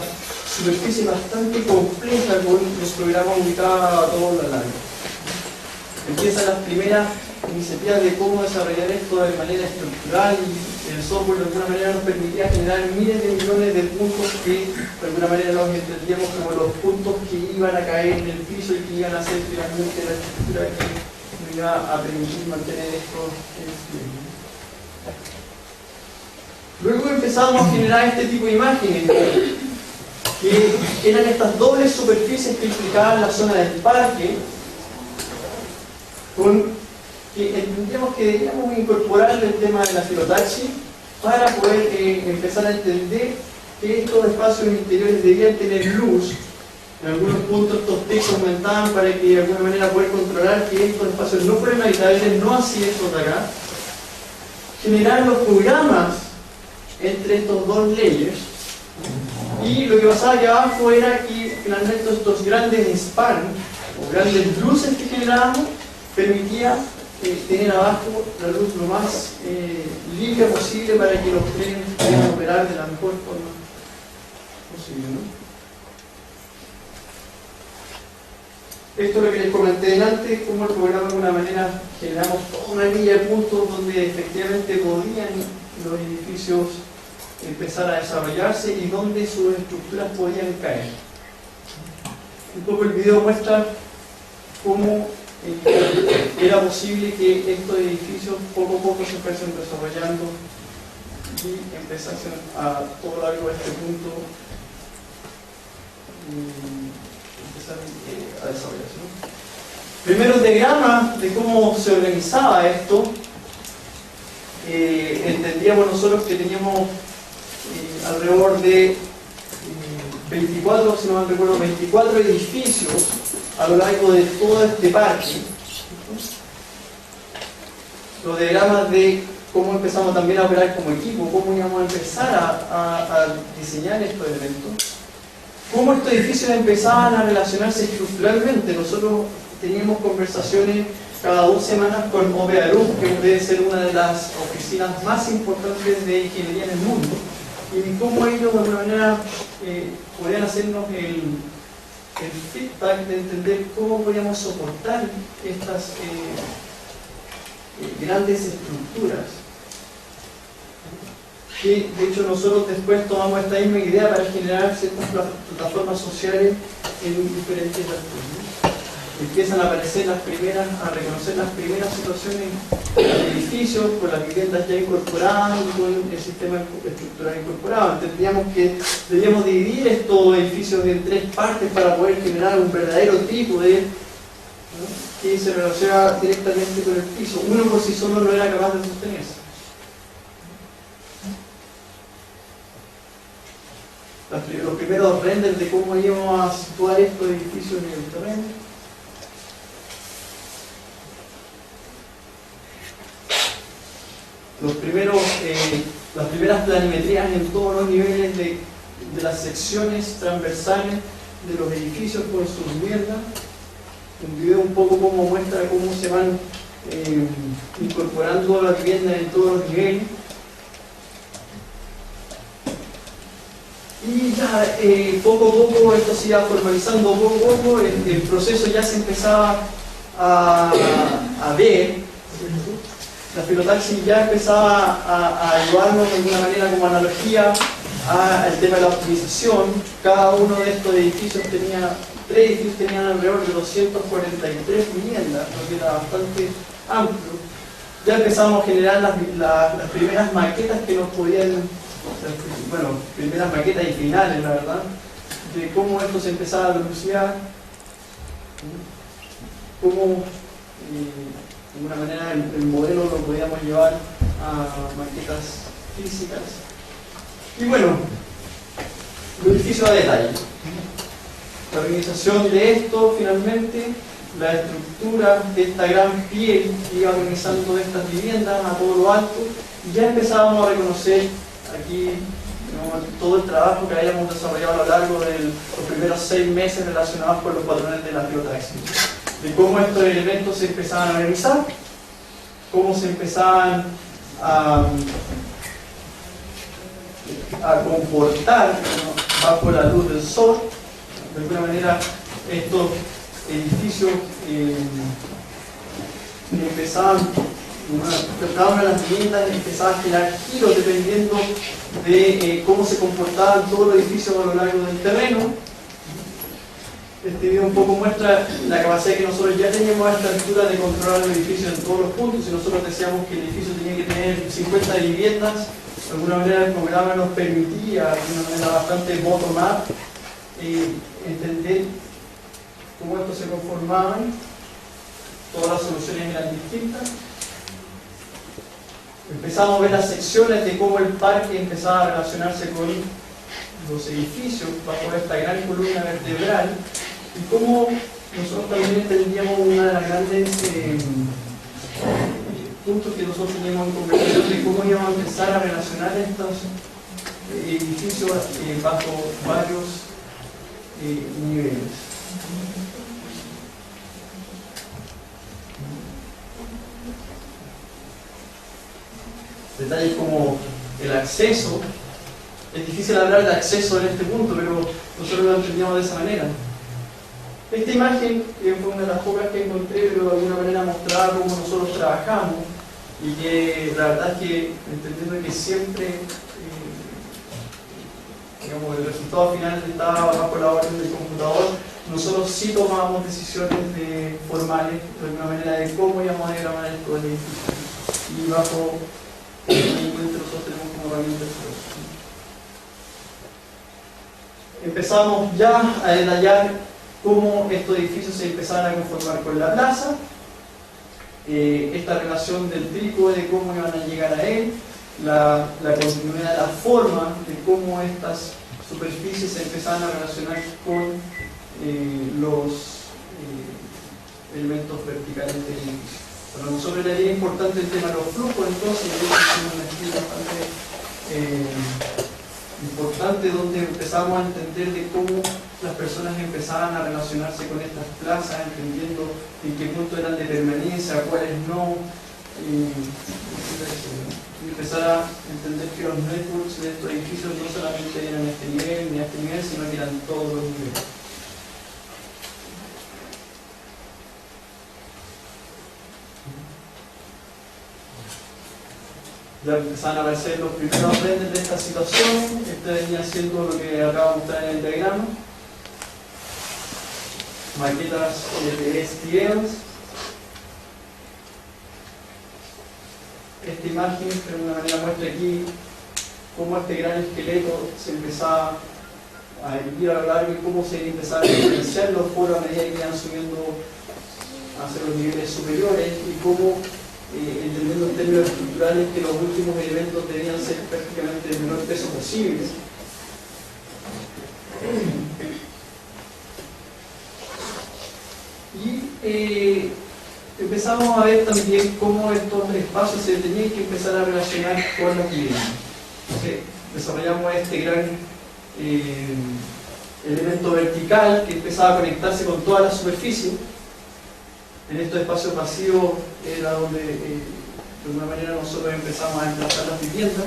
superficie bastante compleja con los programas ubicados a todo lo largo. Empiezan las primeras iniciativas de cómo desarrollar esto de manera estructural, y el software de alguna manera nos permitía generar miles de millones de puntos que de alguna manera los entendíamos como los puntos que iban a caer en el piso y que iban a ser finalmente la estructura que nos iba a permitir mantener esto en pie. Luego empezamos a generar este tipo de imágenes que eran estas dobles superficies que implicaban la zona del parque, que entendíamos que debíamos incorporar el tema de la filotaxis para poder empezar a entender que estos espacios interiores debían tener luz. En algunos puntos estos textos aumentaban para que de alguna manera poder controlar que estos espacios no fueran habitables, no así estos de acá. Generar los programas entre estos dos layers, y lo que pasaba aquí abajo era que finalmente estos grandes span o grandes luces que generábamos permitía tener abajo la luz lo más limpia posible para que los trenes pudieran operar de la mejor forma posible, ¿no? Esto es lo que les comenté delante, cómo el programa de alguna manera generamos toda una línea de puntos donde efectivamente podían los edificios empezar a desarrollarse y donde sus estructuras podían caer. Un poco el video muestra cómo era posible que estos edificios poco a poco se fuesen desarrollando y empezasen a todo lo largo de este punto empezar a desarrollarse, ¿no? Primeros diagramas de cómo se organizaba esto. Entendíamos nosotros que teníamos alrededor de 24, si no mal recuerdo, 24 edificios a lo largo de todo este parque. Los diagramas de cómo empezamos también a operar como equipo, cómo íbamos a empezar a diseñar estos elementos, cómo estos edificios empezaban a relacionarse estructuralmente. Nosotros teníamos conversaciones cada 2 semanas con OPARUM, que debe ser una de las oficinas más importantes de ingeniería en el mundo, y cómo ellos de alguna manera podían hacernos el feedback de entender cómo podíamos soportar estas grandes estructuras. Que de hecho nosotros después tomamos esta misma idea para generar ciertas plataformas sociales en diferentes aspectos. Empiezan a aparecer a reconocer las primeras situaciones de edificios, con las viviendas ya incorporadas y con el sistema estructural incorporado. Entendíamos que debíamos dividir estos edificios en 3 partes para poder generar un verdadero tipo de, ¿no?, que se relaciona directamente con el piso. Uno por sí solo no era capaz de sostenerse. Los primeros renders de cómo íbamos a situar estos edificios en el terreno. Las primeras planimetrías en todos los niveles de las secciones transversales de los edificios con sus viviendas. Un video un poco como muestra cómo se van incorporando las viviendas en todos los niveles. Y ya poco a poco esto se iba formalizando, poco a poco el proceso ya se empezaba a ver, ¿cierto? La filotaxis ya empezaba a ayudarnos de alguna manera como analogía al tema de la optimización. Cada uno de estos edificios tenía, 3 edificios tenían alrededor de 243 viviendas, lo que era bastante amplio. Ya empezábamos a generar las primeras maquetas que nos podían, bueno, primeras maquetas y finales, la verdad, de cómo esto se empezaba a dilucidar, cómo de alguna manera el modelo lo podíamos llevar a maquetas físicas. Y bueno, los edificios a detalle. La organización de esto, finalmente, la estructura de esta gran piel que iba organizando estas viviendas a todo lo alto, y ya empezábamos a reconocer aquí, ¿no?, todo el trabajo que habíamos desarrollado a lo largo de los primeros 6 meses relacionados con los patrones de la biotaxis, de cómo estos elementos se empezaban a revisar, cómo se empezaban a comportar, ¿no?, bajo la luz del sol. De alguna manera estos edificios empezaban, cada una de las viviendas empezaba a generar giros dependiendo de cómo se comportaban todos los edificios a lo largo del terreno. Este video un poco muestra la capacidad que nosotros ya teníamos a esta altura de controlar el edificio en todos los puntos. Si nosotros decíamos que el edificio tenía que tener 50 viviendas, de alguna manera el programa nos permitía, de una manera bastante bottom-up, entender cómo estos se conformaban. Todas las soluciones eran distintas. Empezamos a ver las secciones de cómo el parque empezaba a relacionarse con los edificios bajo esta gran columna vertebral, y cómo nosotros también entendíamos una de las grandes puntos que nosotros teníamos en conversación de cómo íbamos a empezar a relacionar estos edificios bajo varios niveles. Detalles como el acceso. Es difícil hablar de acceso en este punto, pero nosotros lo entendíamos de esa manera. Esta imagen fue una de las pocas que encontré, pero de alguna manera mostraba cómo nosotros trabajamos, y que la verdad es que entendiendo que siempre digamos, el resultado final estaba bajo la orden del computador, nosotros sí tomábamos decisiones formales de alguna manera de cómo íbamos a diagramar esto del edificio, y bajo nosotros tenemos como herramienta. Empezamos ya a detallar cómo estos edificios se empezaban a conformar con la plaza, esta relación del trípode, de cómo iban a llegar a él, la continuidad, la forma de cómo estas superficies se empezaban a relacionar con los elementos verticales del edificio. Para nosotros era bien importante el tema de los flujos, entonces es un estilo bastante importante donde empezamos a entender de cómo las personas empezaban a relacionarse con estas plazas, entendiendo en qué puntos eran de permanencia, cuáles no, y empezar a entender que los networks de estos edificios no solamente eran a este nivel ni a este nivel, sino que eran todos los niveles. Ya empezaban a aparecer los primeros renders de esta situación. Este venía siendo lo que acabo de mostrar en el diagrama. Maquetas de STLs. Esta imagen de alguna manera muestra aquí cómo este gran esqueleto se empezaba a dividir a lo largo y cómo se empezaban a diferenciar los foros a medida que iban subiendo hacia los niveles superiores, y cómo entendiendo en términos estructurales que los últimos elementos debían ser prácticamente el menor peso posible. Y empezamos a ver también cómo estos espacios se tenían que empezar a relacionar con las viviendas. Desarrollamos este gran elemento vertical que empezaba a conectarse con toda la superficie. En estos espacios vacíos era donde de alguna manera nosotros empezamos a emplazar las viviendas,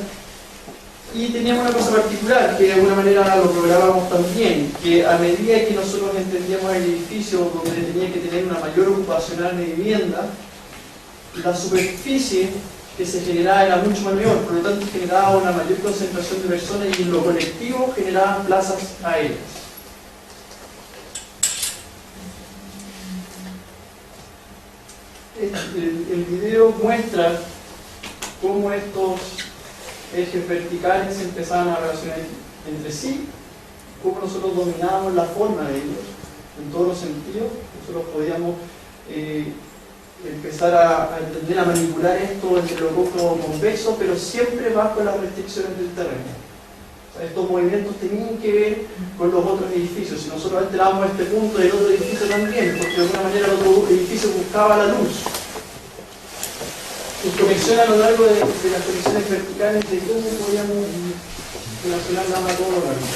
y teníamos una cosa particular que de alguna manera lo programábamos también, que a medida que nosotros entendíamos el edificio donde tenía que tener una mayor ocupacional de vivienda, la superficie que se generaba era mucho mayor, por lo tanto generaba una mayor concentración de personas, y en lo colectivo generaban plazas aéreas. El video muestra cómo estos ejes verticales se empezaban a relacionar entre sí, cómo nosotros dominábamos la forma de ellos en todos los sentidos. Nosotros podíamos empezar a entender, a manipular esto entre lo cóncavo convexo, pero siempre bajo las restricciones del terreno. O sea, estos movimientos tenían que ver con los otros edificios. Si nosotros alterábamos este punto del otro edificio también, porque de alguna manera el otro edificio buscaba la luz. introspección a lo largo de las conexiones verticales de cómo podíamos relacionar nada más todo lo largo.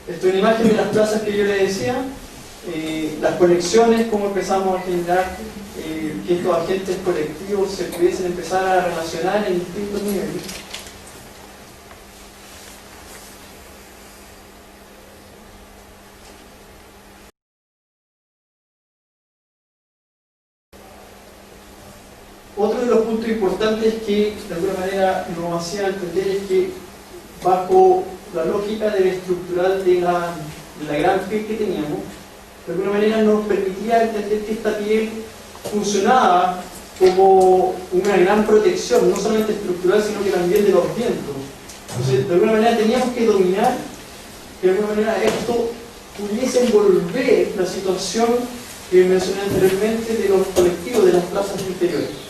Esto es una imagen de las plazas que yo le decía, las conexiones, cómo empezamos a generar que estos agentes colectivos se pudiesen empezar a relacionar en distintos niveles. Otro de los puntos importantes que de alguna manera nos hacía entender es que bajo la lógica del estructural de la gran piel que teníamos, de alguna manera nos permitía entender que esta piel funcionaba como una gran protección, no solamente estructural, sino que también de los vientos. Entonces, de alguna manera teníamos que dominar, que de alguna manera esto pudiese envolver la situación que mencioné anteriormente de los colectivos de las plazas interiores.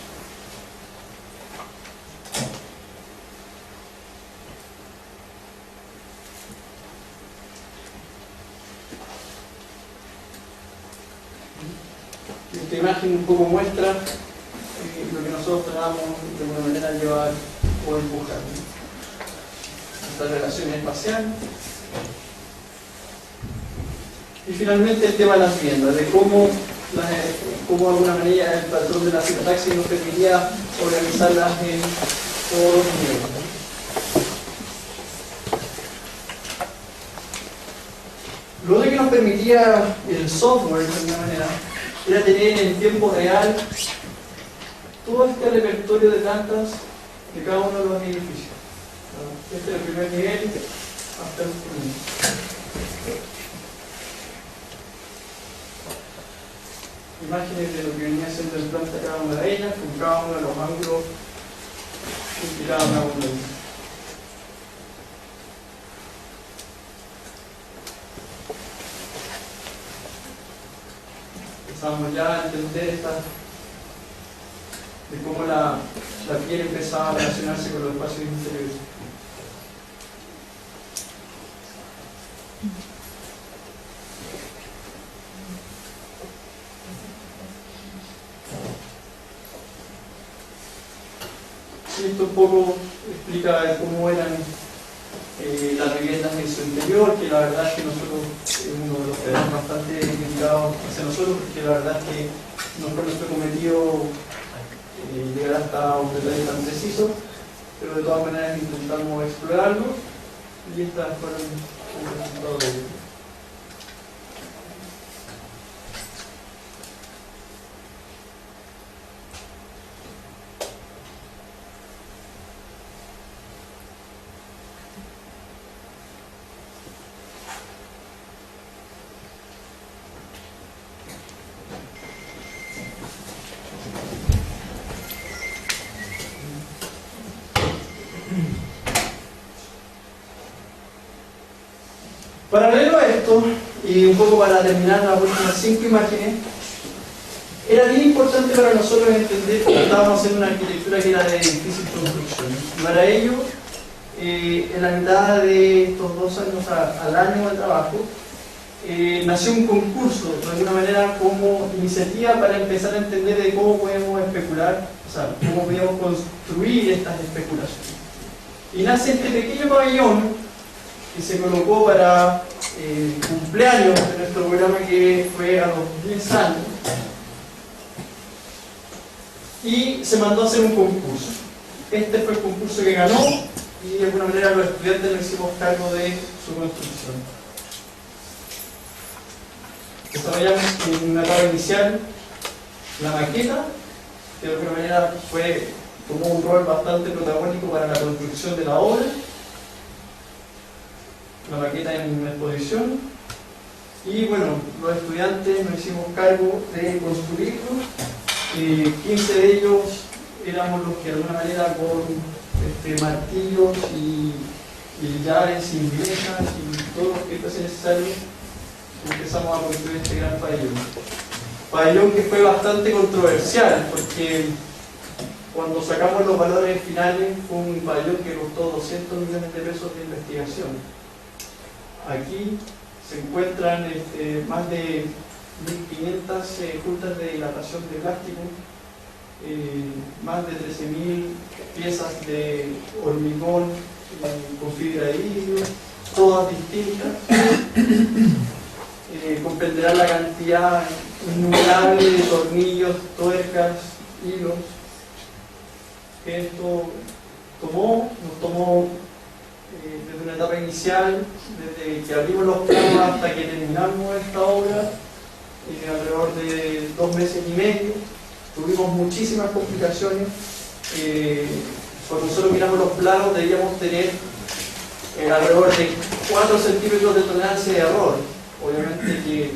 Esta imagen un poco muestra lo que nosotros tratamos de alguna manera llevar o empujar. Esta relación espacial. Y finalmente el tema de las viviendas, de cómo de alguna manera el patrón de la sintaxis nos permitía organizarlas en todos los niveles. Lo que nos permitía el software de alguna manera era tener en tiempo real todo este repertorio de plantas de cada uno de los edificios. Este es el primer nivel hasta el segundo. Imágenes de lo que venía siendo en planta cada una de ellas, con cada uno de los ángulos que cada una de ellas. Empezamos ya a entender de cómo la piel empezaba a relacionarse con los espacios interiores. Y esto un poco explica cómo eran las viviendas en su interior, que la verdad es que nosotros es uno de los que tenemos bastante dedicados hacia nosotros, porque la verdad es que no fue nuestro cometido llegar hasta un detalle tan preciso, pero de todas maneras intentamos explorarlo y estas fueron un resultado de ello. Paralelo a esto, y un poco para terminar las últimas 5 imágenes, era bien importante para nosotros entender que estábamos haciendo una arquitectura que era de difícil construcción. Y para ello, en la mitad de estos 2 años al año de trabajo, nació un concurso, de alguna manera, como iniciativa para empezar a entender de cómo podemos especular, o sea, cómo podíamos construir estas especulaciones. Y nace este pequeño pabellón que se colocó para el cumpleaños de nuestro programa, que fue a los 10 años, y se mandó a hacer un concurso. Este fue el concurso que ganó y de alguna manera los estudiantes nos hicimos cargo de su construcción. Desarrollamos en una etapa inicial la maqueta, que de alguna manera tomó un rol bastante protagónico para la construcción de la obra. La maqueta en exposición, y bueno, los estudiantes nos hicimos cargo de construirlo. 15 de ellos éramos los que de alguna manera con martillos y llaves inglesas y todo lo que fuese necesario empezamos a construir este gran pabellón. Pabellón que fue bastante controversial, porque Cuando sacamos los valores finales fue un pabellón que costó 200 millones de pesos de investigación. Aquí se encuentran más de 1.500 juntas de dilatación de plástico, más de 13.000 piezas de hormigón con fibra de vidrio, todas distintas. Comprenderán la cantidad innumerable de tornillos, tuercas, hilos que esto nos tomó desde una etapa inicial, desde que abrimos los planos hasta que terminamos esta obra, alrededor de 2 meses y medio. Tuvimos muchísimas complicaciones. Cuando nosotros miramos los planos debíamos tener alrededor de 4 centímetros de tolerancia de error. Obviamente que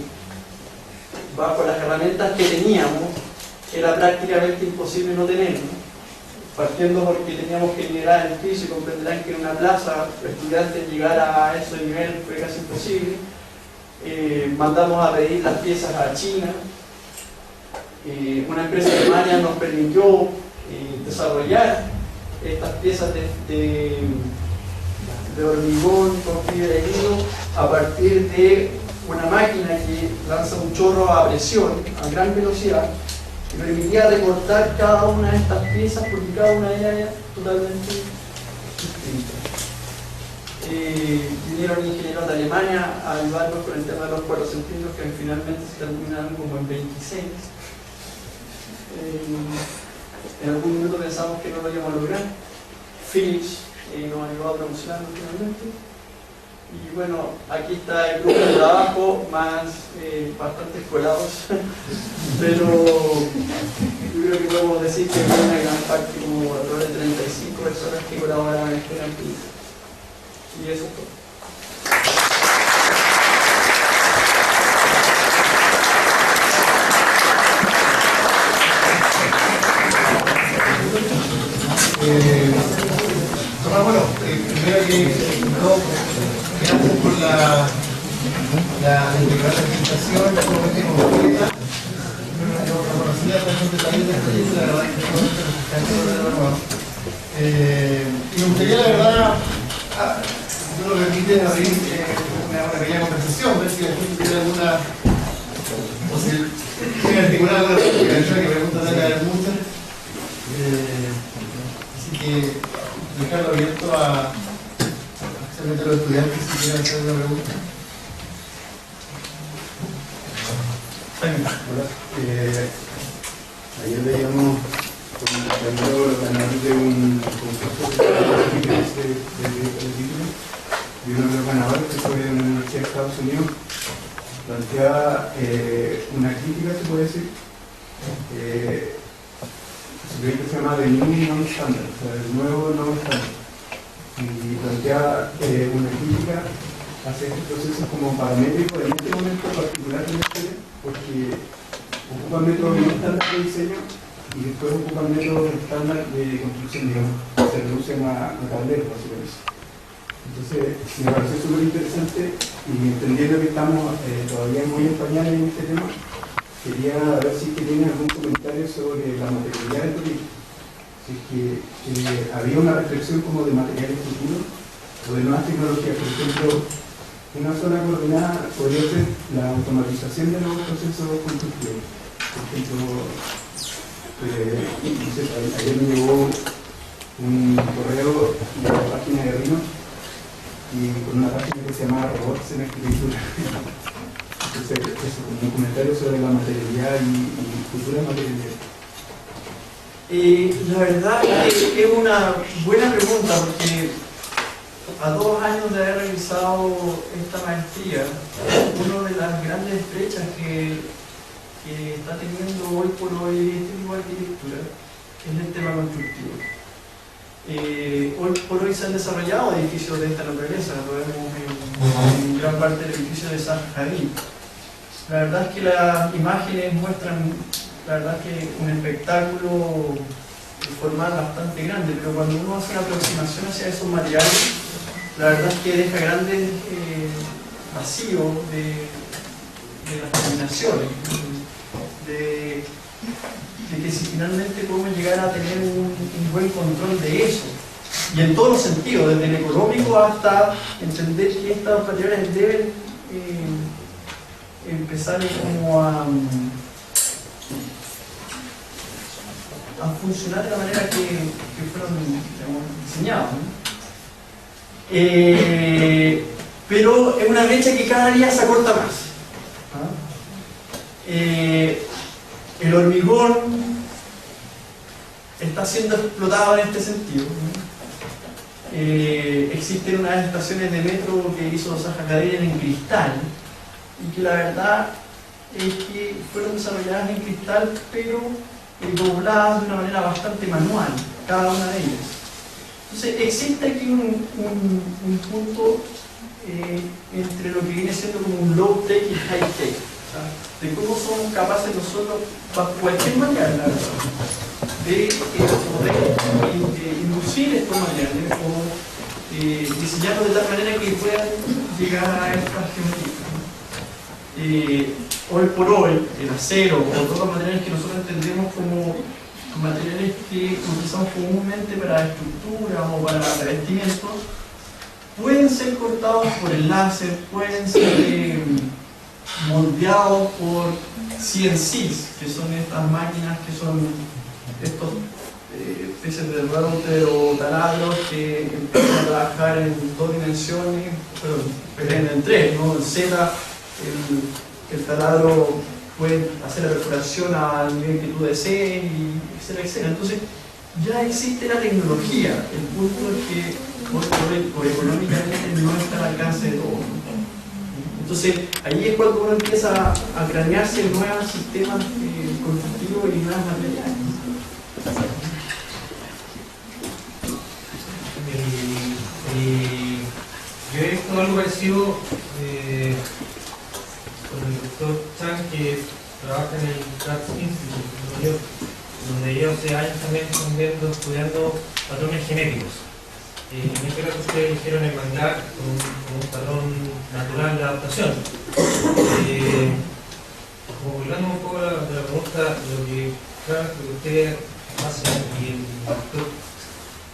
bajo las herramientas que teníamos era prácticamente imposible no tenerlo, partiendo porque teníamos que generar el piso, y comprenderán que en una plaza estudiantes llegar a ese nivel fue casi imposible. Mandamos a pedir las piezas a China. Una empresa alemana nos permitió desarrollar estas piezas de hormigón con fibra de hilo a partir de una máquina que lanza un chorro a presión, a gran velocidad, que permitía recortar cada una de estas piezas porque cada una de ellas era totalmente distinta. Vinieron ingenieros de Alemania a ayudarnos con el tema de los 4 centímetros, que finalmente se terminaron como en 26. En algún momento pensamos que no lo íbamos a lograr. Philips nos ayudó a promocionarlo finalmente. Y bueno, aquí está el grupo de trabajo, más bastante colados, pero yo creo que podemos decir que fue una gran parte, como alrededor de 35 personas que colaboraron en este gran proyecto. Y eso es todo. Bueno, primero que todo, gracias por la integral presentación, la completa, la conocida realmente también del proyecto, la verdad que y me gustaría, la verdad, si no lo permiten, abrir una pequeña conversación, ver si la gente tiene alguna, o si tiene articulada alguna pregunta, que preguntas de haber muchas. Así que dejarlo abierto a especialmente los estudiantes si quieren hacer una pregunta. Hola. Ayer veíamos los ganadores de un concurso de título, y uno de los ganadores, que fue de una universidad de Estados Unidos, planteaba una crítica, se puede decir. Su proyecto se llama The New Non-Standard, o sea, el nuevo no estándar. Y plantea una crítica hacia este proceso como paramétrico en este momento particular de la historia, porque ocupan métodos no estándar de diseño y después ocupan métodos estándar de construcción, digamos, se reducen a tableros, básicamente. Entonces, me pareció súper interesante, y entendiendo que estamos todavía muy en pañales en este tema, quería ver si tienen algún comentario sobre la materialidad del proyecto. Si es que había una reflexión como de materiales futuros o de nuevas tecnologías. Por ejemplo, una zona coordinada podría ser la automatización de los procesos constructivos. Por ejemplo, no sé, ayer me llegó un correo de la página de Rhino y con una página que se llama Robots en Arquitectura. Entonces, eso, un comentario sobre la materialidad y futura materialidad. La verdad que es una buena pregunta, porque a 2 años de haber realizado esta maestría, una de las grandes brechas que está teniendo hoy por hoy este tipo de arquitectura es el tema constructivo. Hoy por hoy se han desarrollado edificios de esta naturaleza, lo vemos en gran parte del edificio de Zaha Hadid. La verdad es que las imágenes muestran, la verdad, que un espectáculo formal bastante grande, pero cuando uno hace una aproximación hacia esos materiales, la verdad es que deja grandes vacíos de las combinaciones, de de que si finalmente podemos llegar a tener un buen control de eso, y en todos los sentidos, desde el económico hasta entender que estas materiales deben empezar como a funcionar de la manera que fueron, digamos, diseñados, ¿no? Pero es una brecha que cada día se acorta más. El hormigón está siendo explotado en este sentido, ¿no? Existen unas estaciones de metro que hizo Zaha Hadid en cristal, y que la verdad es que fueron desarrolladas en cristal, pero dobladas de una manera bastante manual, cada una de ellas. Entonces existe aquí un punto entre lo que viene siendo como un low-tech y high-tech, de cómo somos capaces nosotros, bajo cualquier manera, la verdad, de poder inducir estos materiales o diseñarlos de tal manera que puedan llegar a estas geometrías. Hoy por hoy, el acero o todos los materiales que nosotros entendemos como materiales que utilizamos comúnmente para estructura o para revestimientos, pueden ser cortados por el láser, pueden ser moldeados por CNCs, que son estas máquinas que son estos especies de router o taladros que empiezan a trabajar en dos dimensiones, pero en tres, ¿no? En Z, el taladro puede hacer la perforación a nivel de amplitud de C, y etcétera, etcétera. Entonces, ya existe la tecnología. El punto es que por económicamente no está al alcance de todos. Entonces, ahí es cuando uno empieza a cranearse nuevos sistemas constructivos y nuevos materiales. Yo he visto algo parecido con el doctor Chang, que trabaja en el Pratt Institute de Nueva York, donde ellos hace años también están estudiando patrones genéticos. En este caso ustedes eligieron el manglar con un patrón natural de adaptación. Como volviendo un poco de la pregunta, lo que ustedes hacen y el doctor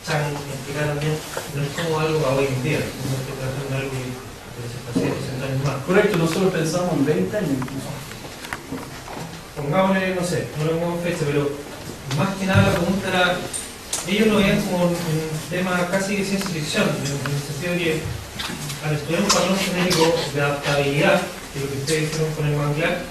Chang explicar también, no es como algo a hoy en día, como que tratan de algo que se pasea 60 años más. Correcto, nosotros pensamos en 20 años incluso. Pongámosle, no sé, no le pongamos fecha, pero más que nada la pregunta era, ellos lo veían como un tema casi de ciencia ficción, en el sentido de que al estudiar un patrón genético de adaptabilidad, que es lo que ustedes hicieron con el manglar,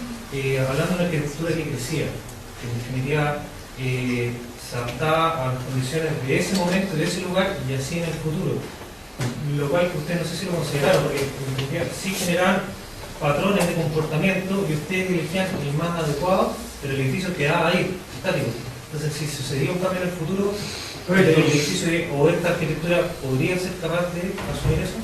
hablando de una arquitectura que crecía, que en definitiva se adaptaba a las condiciones de ese momento, de ese lugar y así en el futuro. Lo cual que ustedes no sé si lo consideraron, porque sí generaban patrones de comportamiento y ustedes elegían el más adecuado, pero el edificio quedaba ahí, estático. Entonces, si sucedía un cambio en el futuro, el edificio o esta arquitectura podría ser capaz de asumir eso.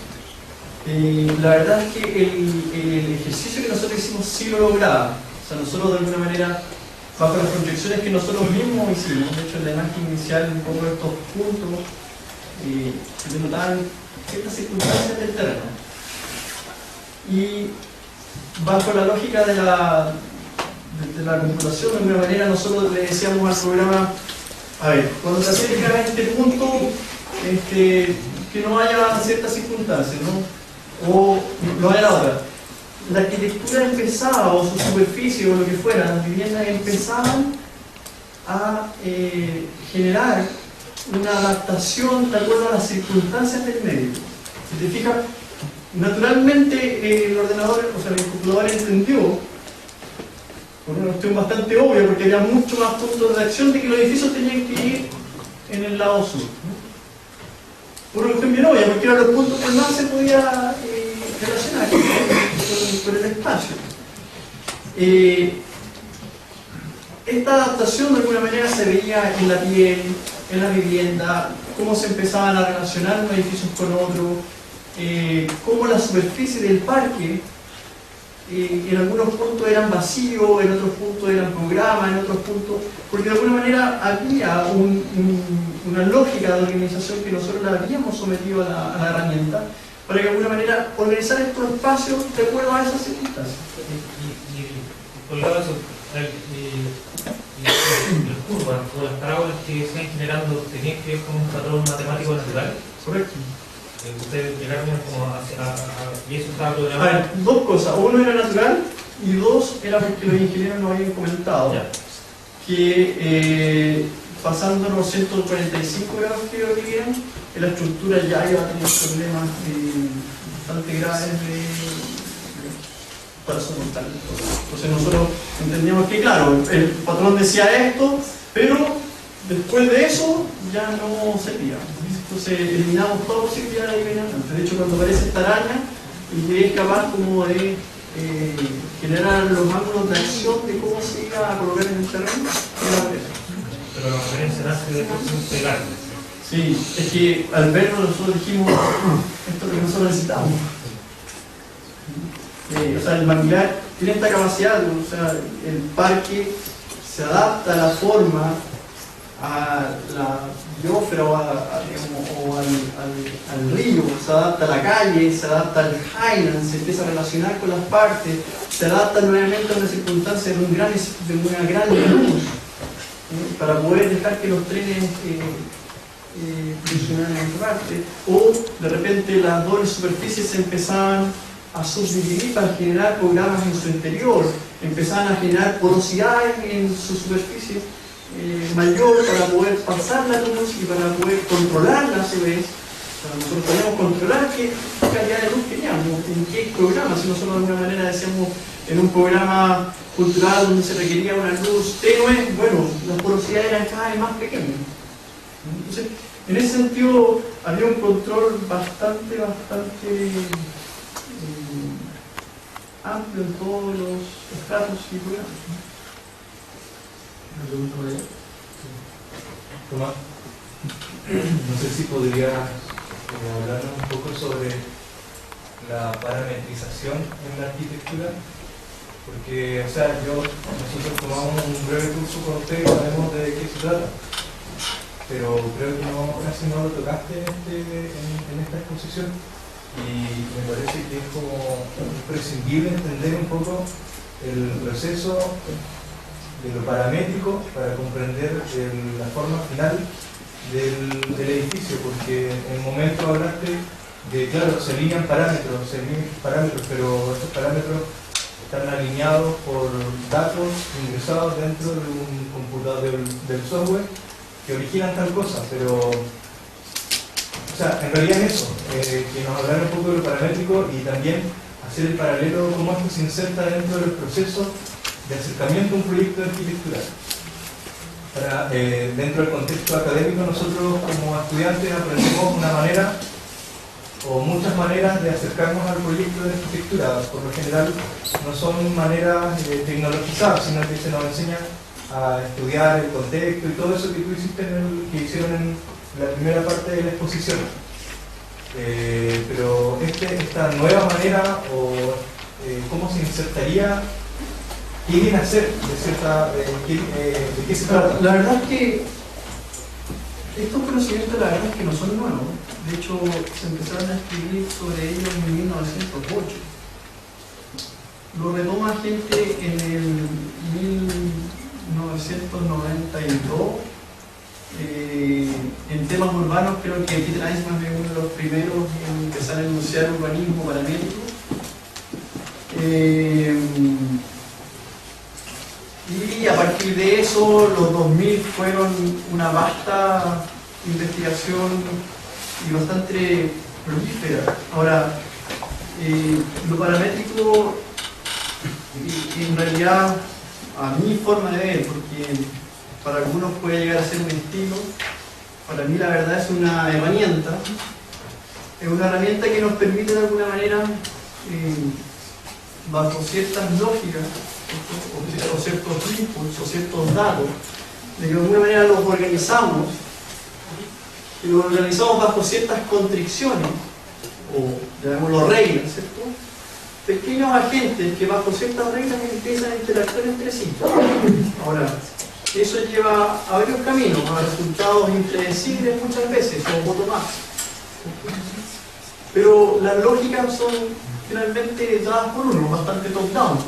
La verdad es que el ejercicio que nosotros hicimos sí lo lograba. O sea, nosotros de alguna manera, bajo las proyecciones que nosotros mismos hicimos, de hecho en la imagen inicial, un poco de estos puntos que denotaban ciertas circunstancias del terreno. Y bajo la lógica de la computación, de alguna manera nosotros le decíamos al programa, a ver, cuando se acerca a este punto, que no haya ciertas circunstancias, ¿no? O no haya la otra. La arquitectura empezaba, o su superficie, o lo que fuera, las viviendas empezaban a generar una adaptación de acuerdo a las circunstancias del medio. Si te fijas, naturalmente el ordenador, o sea, el computador entendió, por una cuestión bastante obvia, porque había mucho más puntos de acción, de que los edificios tenían que ir en el lado sur, ¿no? Por una cuestión bien obvia, porque eran los puntos que más se podía relacionar con el espacio. Esta adaptación de alguna manera se veía en la piel, en la vivienda, cómo se empezaban a relacionar unos edificios con otros, cómo la superficie del parque en algunos puntos eran vacíos, en otros puntos eran programas, en otros puntos, porque de alguna manera había una lógica de organización que nosotros la habíamos sometido a la herramienta, para que de alguna manera organizar estos espacios de acuerdo a esas circunstancias. Y por el lado de eso, las curvas o las parábolas que se van generando tenían que ver con un patrón matemático natural. Correcto. Ustedes llegaron como y eso estaba A programado. ver, dos cosas. Uno era natural y dos era porque los ingenieros nos habían comentado Ya. que pasando los 145 grados que vivían, la estructura ya iba a tener problemas bastante graves de corazón mortal. Entonces nosotros entendíamos que, claro, el patrón decía esto, pero después de eso ya no servía. Entonces eliminamos toda posibilidad de eliminar. De hecho, cuando aparece esta araña, y es capaz como de generar los ángulos de acción de cómo se iba a colocar en el terreno, Pero la referencia nace de procesos legales. sí, es que al verlo nosotros dijimos, esto es lo que nosotros necesitamos. O sea, el maquilar tiene esta capacidad, o sea, el parque se adapta a la forma, a la biosfera o al río, se adapta a la calle, se adapta al Highland, se empieza a relacionar con las partes, se adapta nuevamente a una circunstancia de una gran luz, para poder dejar que los trenes funcionaran en esta parte, o de repente las dobles superficies se empezaban a subdividir para generar programas en su interior, empezaban a generar porosidad en su superficie mayor para poder pasar la luz y para poder controlarla a su vez. O sea, nosotros podíamos controlar qué calidad de luz queríamos, en qué programa, si nosotros de alguna manera decíamos en un programa cultural donde se requería una luz tenue, bueno, las porosidades eran cada vez más pequeñas. Entonces, en ese sentido había un control bastante amplio en todos los estratos y programas. ¿Una pregunta por allá? Tomás, no sé si podría hablarnos un poco sobre la parametrización en la arquitectura, porque, o sea, nosotros tomamos un breve curso con usted y sabemos de qué se trata, pero creo que casi no lo tocaste en esta exposición. Y me parece que es como imprescindible entender un poco el proceso de lo paramétrico para comprender la forma final del edificio, porque en un momento hablaste de, claro, se alinean parámetros, pero estos parámetros están alineados por datos ingresados dentro de un computador del software que originan tal cosa, pero o sea, en realidad es eso, que nos hablara un poco de lo paramétrico y también hacer el paralelo cómo esto se inserta dentro del proceso de acercamiento a un proyecto de arquitectura. Dentro del contexto académico, nosotros como estudiantes aprendemos una manera o muchas maneras de acercarnos al proyecto de arquitectura. Por lo general no son maneras tecnologizadas, sino que se nos enseña a estudiar el contexto y todo eso que tú hiciste que hicieron en la primera parte de la exposición. Pero esta nueva manera o cómo se insertaría, qué viene a ser de qué se trata. La verdad es que estos conocimientos la verdad es que no son nuevos. De hecho, se empezaron a escribir sobre ellos en 1908. Lo retoma gente en el 1992. En temas urbanos creo que Peter Eisenman es uno de los primeros en empezar a enunciar urbanismo paramétrico. Y a partir de eso, los 2000 fueron una vasta investigación y bastante prolífera. Ahora, lo paramétrico, en realidad, a mi forma de ver, porque para algunos puede llegar a ser un estilo, para mí la verdad es una herramienta. Es una herramienta que nos permite de alguna manera, bajo ciertas lógicas, o ciertos inputs, o ciertos datos, de que de alguna manera los organizamos, y los organizamos bajo ciertas constricciones, o llamémoslo reglas, ¿cierto? Pequeños agentes que bajo ciertas reglas empiezan a interactuar entre sí. Ahora, eso lleva a varios caminos, a resultados impredecibles muchas veces, o bottom-up. Pero las lógicas son finalmente dadas por uno, bastante top-down, ¿no?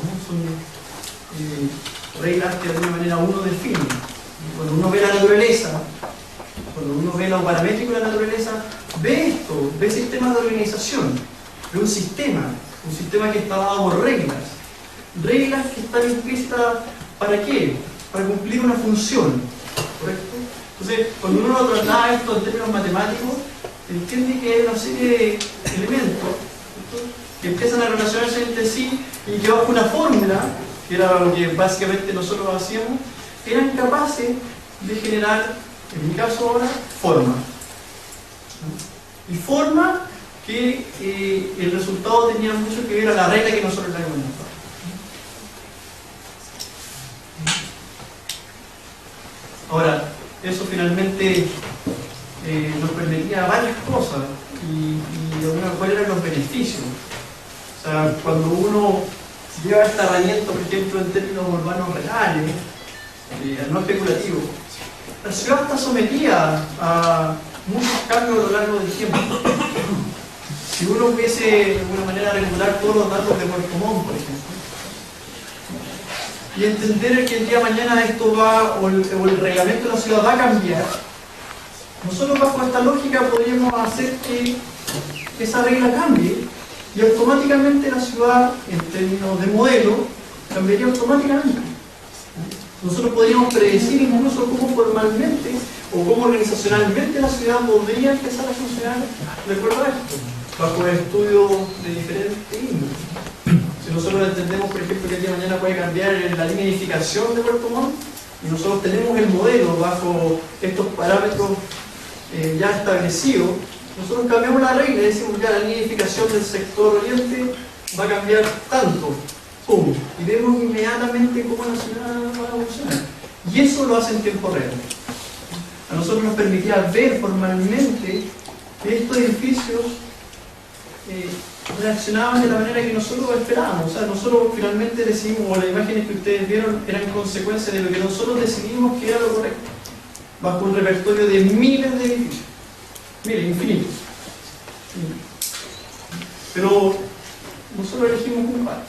reglas que de alguna manera uno define. Cuando uno ve la naturaleza, cuando uno ve lo paramétrico de la naturaleza, ve esto, ve sistemas de organización, ve un sistema que está dado por reglas que están implícitas, ¿para qué? Para cumplir una función, ¿correcto? Entonces, cuando uno lo traslada esto en términos matemáticos, entiende que hay una serie de elementos, ¿cierto?, que empiezan a relacionarse entre sí y que bajo una fórmula, que era lo que básicamente nosotros hacíamos, eran capaces de generar, en mi caso ahora, forma. Y forma que el resultado tenía mucho que ver a la regla que nosotros le habíamos mostrado. Ahora, eso finalmente nos permitía varias cosas y cuáles eran los beneficios. O sea, cuando uno lleva esta herramienta, por ejemplo, en términos urbanos reales, no especulativos, la ciudad está sometida a muchos cambios a lo largo del tiempo. Si uno pudiese de alguna manera regular todos los datos de Puerto Montt, por ejemplo, y entender que el día de mañana esto va, o el reglamento de la ciudad va a cambiar, nosotros bajo esta lógica podríamos hacer que esa regla cambie y automáticamente la ciudad, en términos de modelo, cambiaría automáticamente. Nosotros podríamos predecir incluso cómo formalmente o cómo organizacionalmente la ciudad podría empezar a funcionar de acuerdo a esto, bajo estudios de diferentes índoles. Si nosotros entendemos, por ejemplo, que el día de mañana puede cambiar la línea de edificación de Puerto Montt, y nosotros tenemos el modelo bajo estos parámetros ya establecidos, nosotros cambiamos la regla y decimos ya la línea de edificación del sector oriente va a cambiar tanto, ¡pum!, y vemos inmediatamente cómo la ciudad va a evolucionar. Y eso lo hace en tiempo real. A nosotros nos permitía ver formalmente que estos edificios reaccionaban de la manera que nosotros esperábamos. O sea, nosotros finalmente decidimos, o las imágenes que ustedes vieron eran consecuencia de lo que nosotros decidimos que era lo correcto, bajo un repertorio de miles de edificios. Miles, infinitos. Pero nosotros elegimos un par.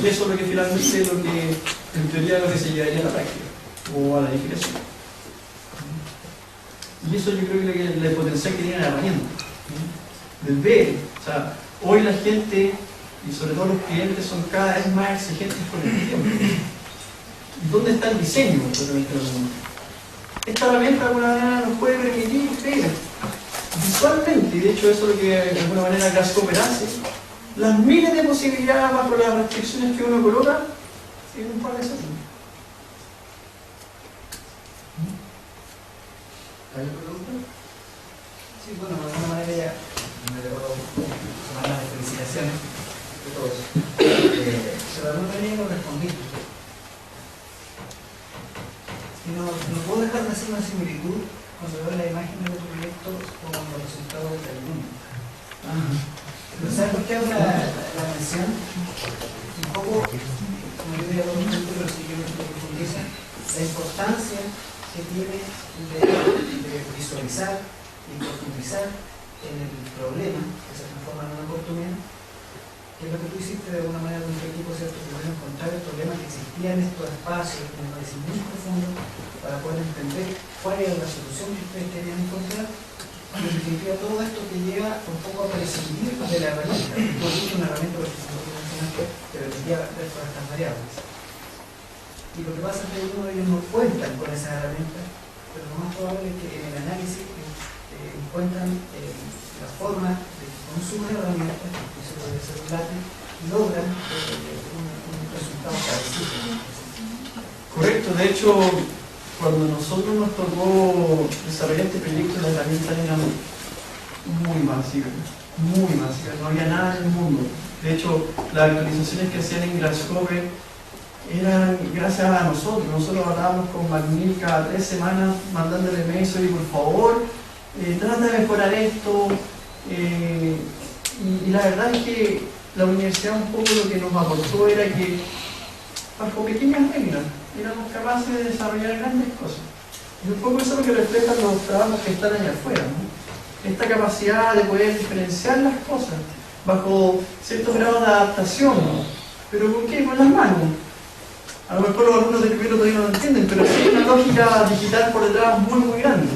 Y eso es lo que finalmente es lo que, en teoría, es lo que se llevaría a la práctica, o a la edificación. Y eso yo creo que es el potencial que tiene la herramienta. Del ver. O sea, hoy la gente, y sobre todo los clientes, son cada vez más exigentes con el tiempo. ¿Y dónde está el diseño? Esta herramienta de alguna manera nos puede permitir ver visualmente, y de hecho eso es lo que de alguna manera Grasshopper hace, las miles de posibilidades bajo las restricciones que uno coloca en un par de segundos. ¿Hay pregunta? Sí, bueno, de alguna manera ya me debo tomar las felicitaciones de todos. Pero de alguna manera no respondiste. Y no puedo dejar de hacer una similitud cuando veo la imagen de tu proyecto con los resultados de Telemundo. ¿Sabes por qué hago la mención? Un poco, como yo diría los minutos, pero si yo me profundizo, la importancia que tiene de visualizar y profundizar en el problema que se transforma en una oportunidad, que es lo que tú hiciste de alguna manera con tu equipo, ¿cierto? Primero encontrar el problema que existía en estos espacios, que me parece muy profundo, para poder entender cuál era la solución que ustedes querían encontrar. Y en definitiva todo esto que lleva un poco a prescindir de la herramienta. Tú hiciste una herramienta que permitía ver todas estas variables. Y lo que pasa es que algunos de ellos no cuentan con esa herramienta, pero lo más probable es que en el análisis encuentran la forma de que con sus herramientas, que se puede ser lápiz, logran un resultado parecido. Correcto, de hecho, cuando nosotros nos tocó desarrollar este proyecto, las herramientas eran muy básicas, no había nada en el mundo. De hecho, las actualizaciones que hacían en Grasshopper eran gracias a nosotros. Nosotros hablábamos con Magnific cada 3 semanas mandándole mails, oye, por favor, trata de mejorar esto. Y la verdad es que la universidad un poco lo que nos aportó era que bajo pequeñas reglas éramos capaces de desarrollar grandes cosas. Y un poco eso es lo que reflejan los trabajos que están allá afuera, ¿no? Esta capacidad de poder diferenciar las cosas bajo ciertos grados de adaptación, ¿no? ¿Pero con qué? Con las manos. A lo mejor los alumnos de primero todavía no lo entienden, pero sí hay una lógica digital por detrás muy, muy grande.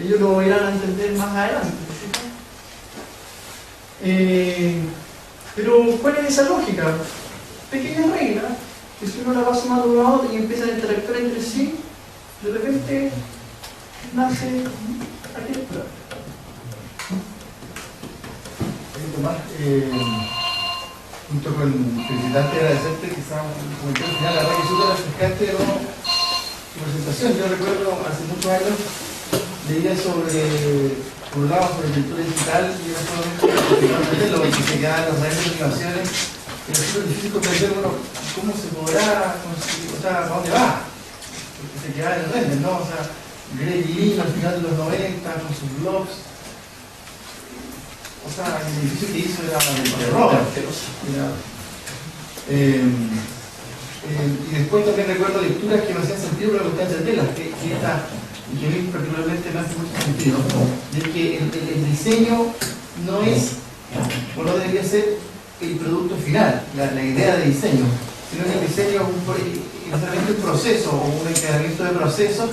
Ellos lo irán a entender más adelante. Pero, ¿cuál es esa lógica? Pequeña regla, que si uno la va sumando una a otra y empiezan a interactuar entre sí, de repente nace arquitectura. Tomás, junto con felicitarte y agradecerte, quizás un comentario final, la verdad que súper refrescante, ¿no? Tu presentación. Yo recuerdo hace muchos años leía por un lado sobre pintura digital y era solamente lo que se quedaban las redes de animaciones. Pero es súper difícil comprender, bueno, cómo se podrá conseguir, o sea, ¿para dónde va? Porque se quedaba en el render, ¿no? O sea, Greg Lynn al final de los 90 con sus blogs. O sea, el edificio que hizo era de Robert. Y después también recuerdo lecturas que me hacían sentido con la constancia de telas, que esta, y que a mí particularmente me hace mucho sentido, de que el diseño no es, o no debería ser, el producto final, la idea de diseño, sino que el diseño es necesariamente un proceso o un encadenamiento de procesos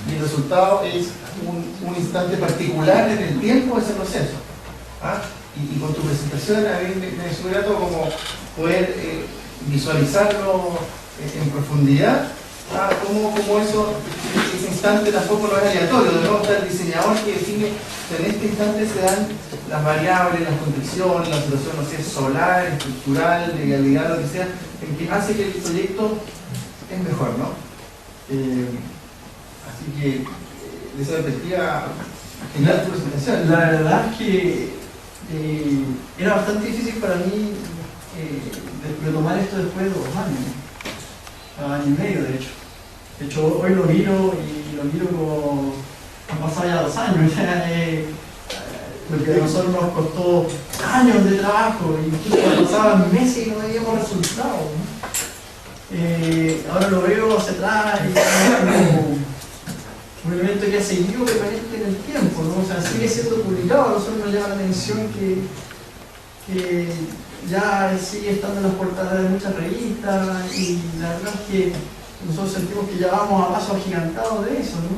y el resultado es un instante particular en el tiempo de ese proceso. ¿Ah? Y con tu presentación a mí me es muy grato como poder visualizarlo en profundidad, ¿ah? Como eso, ese instante tampoco no es aleatorio, de nuevo está el diseñador que define que en este instante se dan las variables, las condiciones, la situación, no sé, solar, estructural, legalidad, lo que sea, en que hace que el proyecto es mejor, ¿no? Así que, de esa perspectiva, genial tu presentación. La verdad es que era bastante difícil para mí retomar esto después de 2 años, año y medio de hecho. De hecho, hoy lo miro y lo miro como han pasado ya 2 años. Lo que a nosotros nos costó años de trabajo, incluso pasaban meses y no veíamos resultados, ¿no? Ahora lo veo hacia atrás y es como un evento que ha seguido permanente en el tiempo, ¿no? O sea, sigue siendo publicado. A nosotros nos llama la atención que ya sigue estando en las portadas de muchas revistas y la verdad es que nosotros sentimos que ya vamos a paso agigantado de eso, ¿no?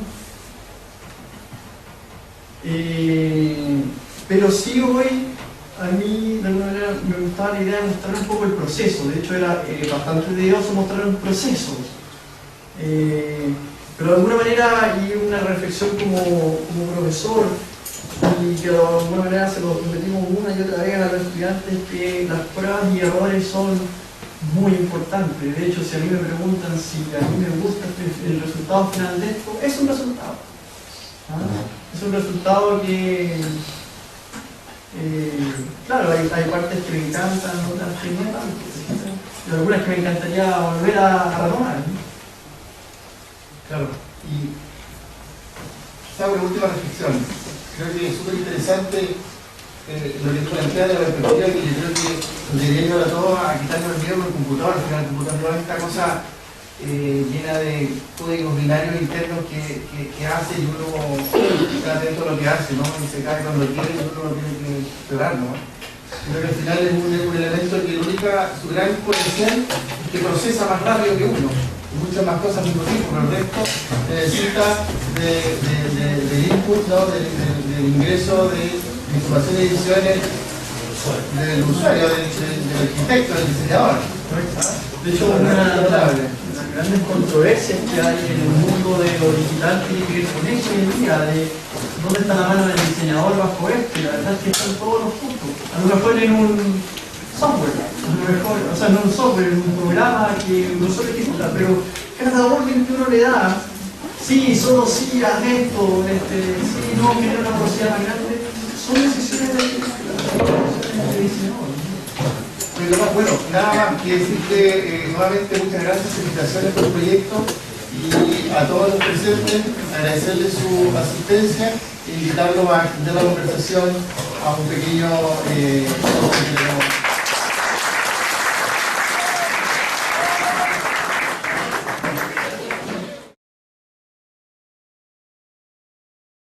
Pero sí hoy a mí de alguna manera me gustaba la idea de mostrar un poco el proceso. De hecho era bastante tedioso mostrar un proceso. Pero de alguna manera, y una reflexión como profesor, y que de alguna manera se lo repetimos una y otra vez a los estudiantes, que las pruebas y errores son muy importantes. De hecho, si a mí me preguntan si a mí me gusta el resultado final de esto, es un resultado. ¿Ah? Es un resultado que, claro, hay partes que me encantan, otras que no tanto, y algunas que me encantaría volver a retomar, ¿no? Claro, y quizá una última reflexión. Creo que es súper interesante lo que tú planteas de la perspectiva, que yo creo que nos debería llevar a todos a quitarnos el miedo con el computador. Al final el computador no es esta cosa llena de códigos binarios internos que hace y uno está atento a lo que hace, ¿no? Y se cae cuando quiere y uno lo tiene que esperar, ¿no? Creo que al final es un elemento que su gran potencial es que procesa más rápido que uno. Muchas más cosas al mismo tiempo, pero el resto necesita del input, ¿no? del ingreso de información y ediciones del usuario, del arquitecto, del diseñador. De hecho, una de las grandes controversias que hay en el mundo de lo digital tiene que ver con eso hoy en día, de dónde está la mano del diseñador bajo esto, y la verdad es que están todos los puntos. A lo mejor en un software, a lo mejor, o sea, no un software, en un programa que no solo ejecuta, pero cada orden que uno le da, sí, solo sí, haz esto, sí, no, genera una velocidad más grande, son decisiones de diseñador. Bueno, nada más que decirte nuevamente muchas gracias, felicitaciones por el proyecto y a todos los presentes agradecerles su asistencia e invitarlos a extender la conversación a un pequeño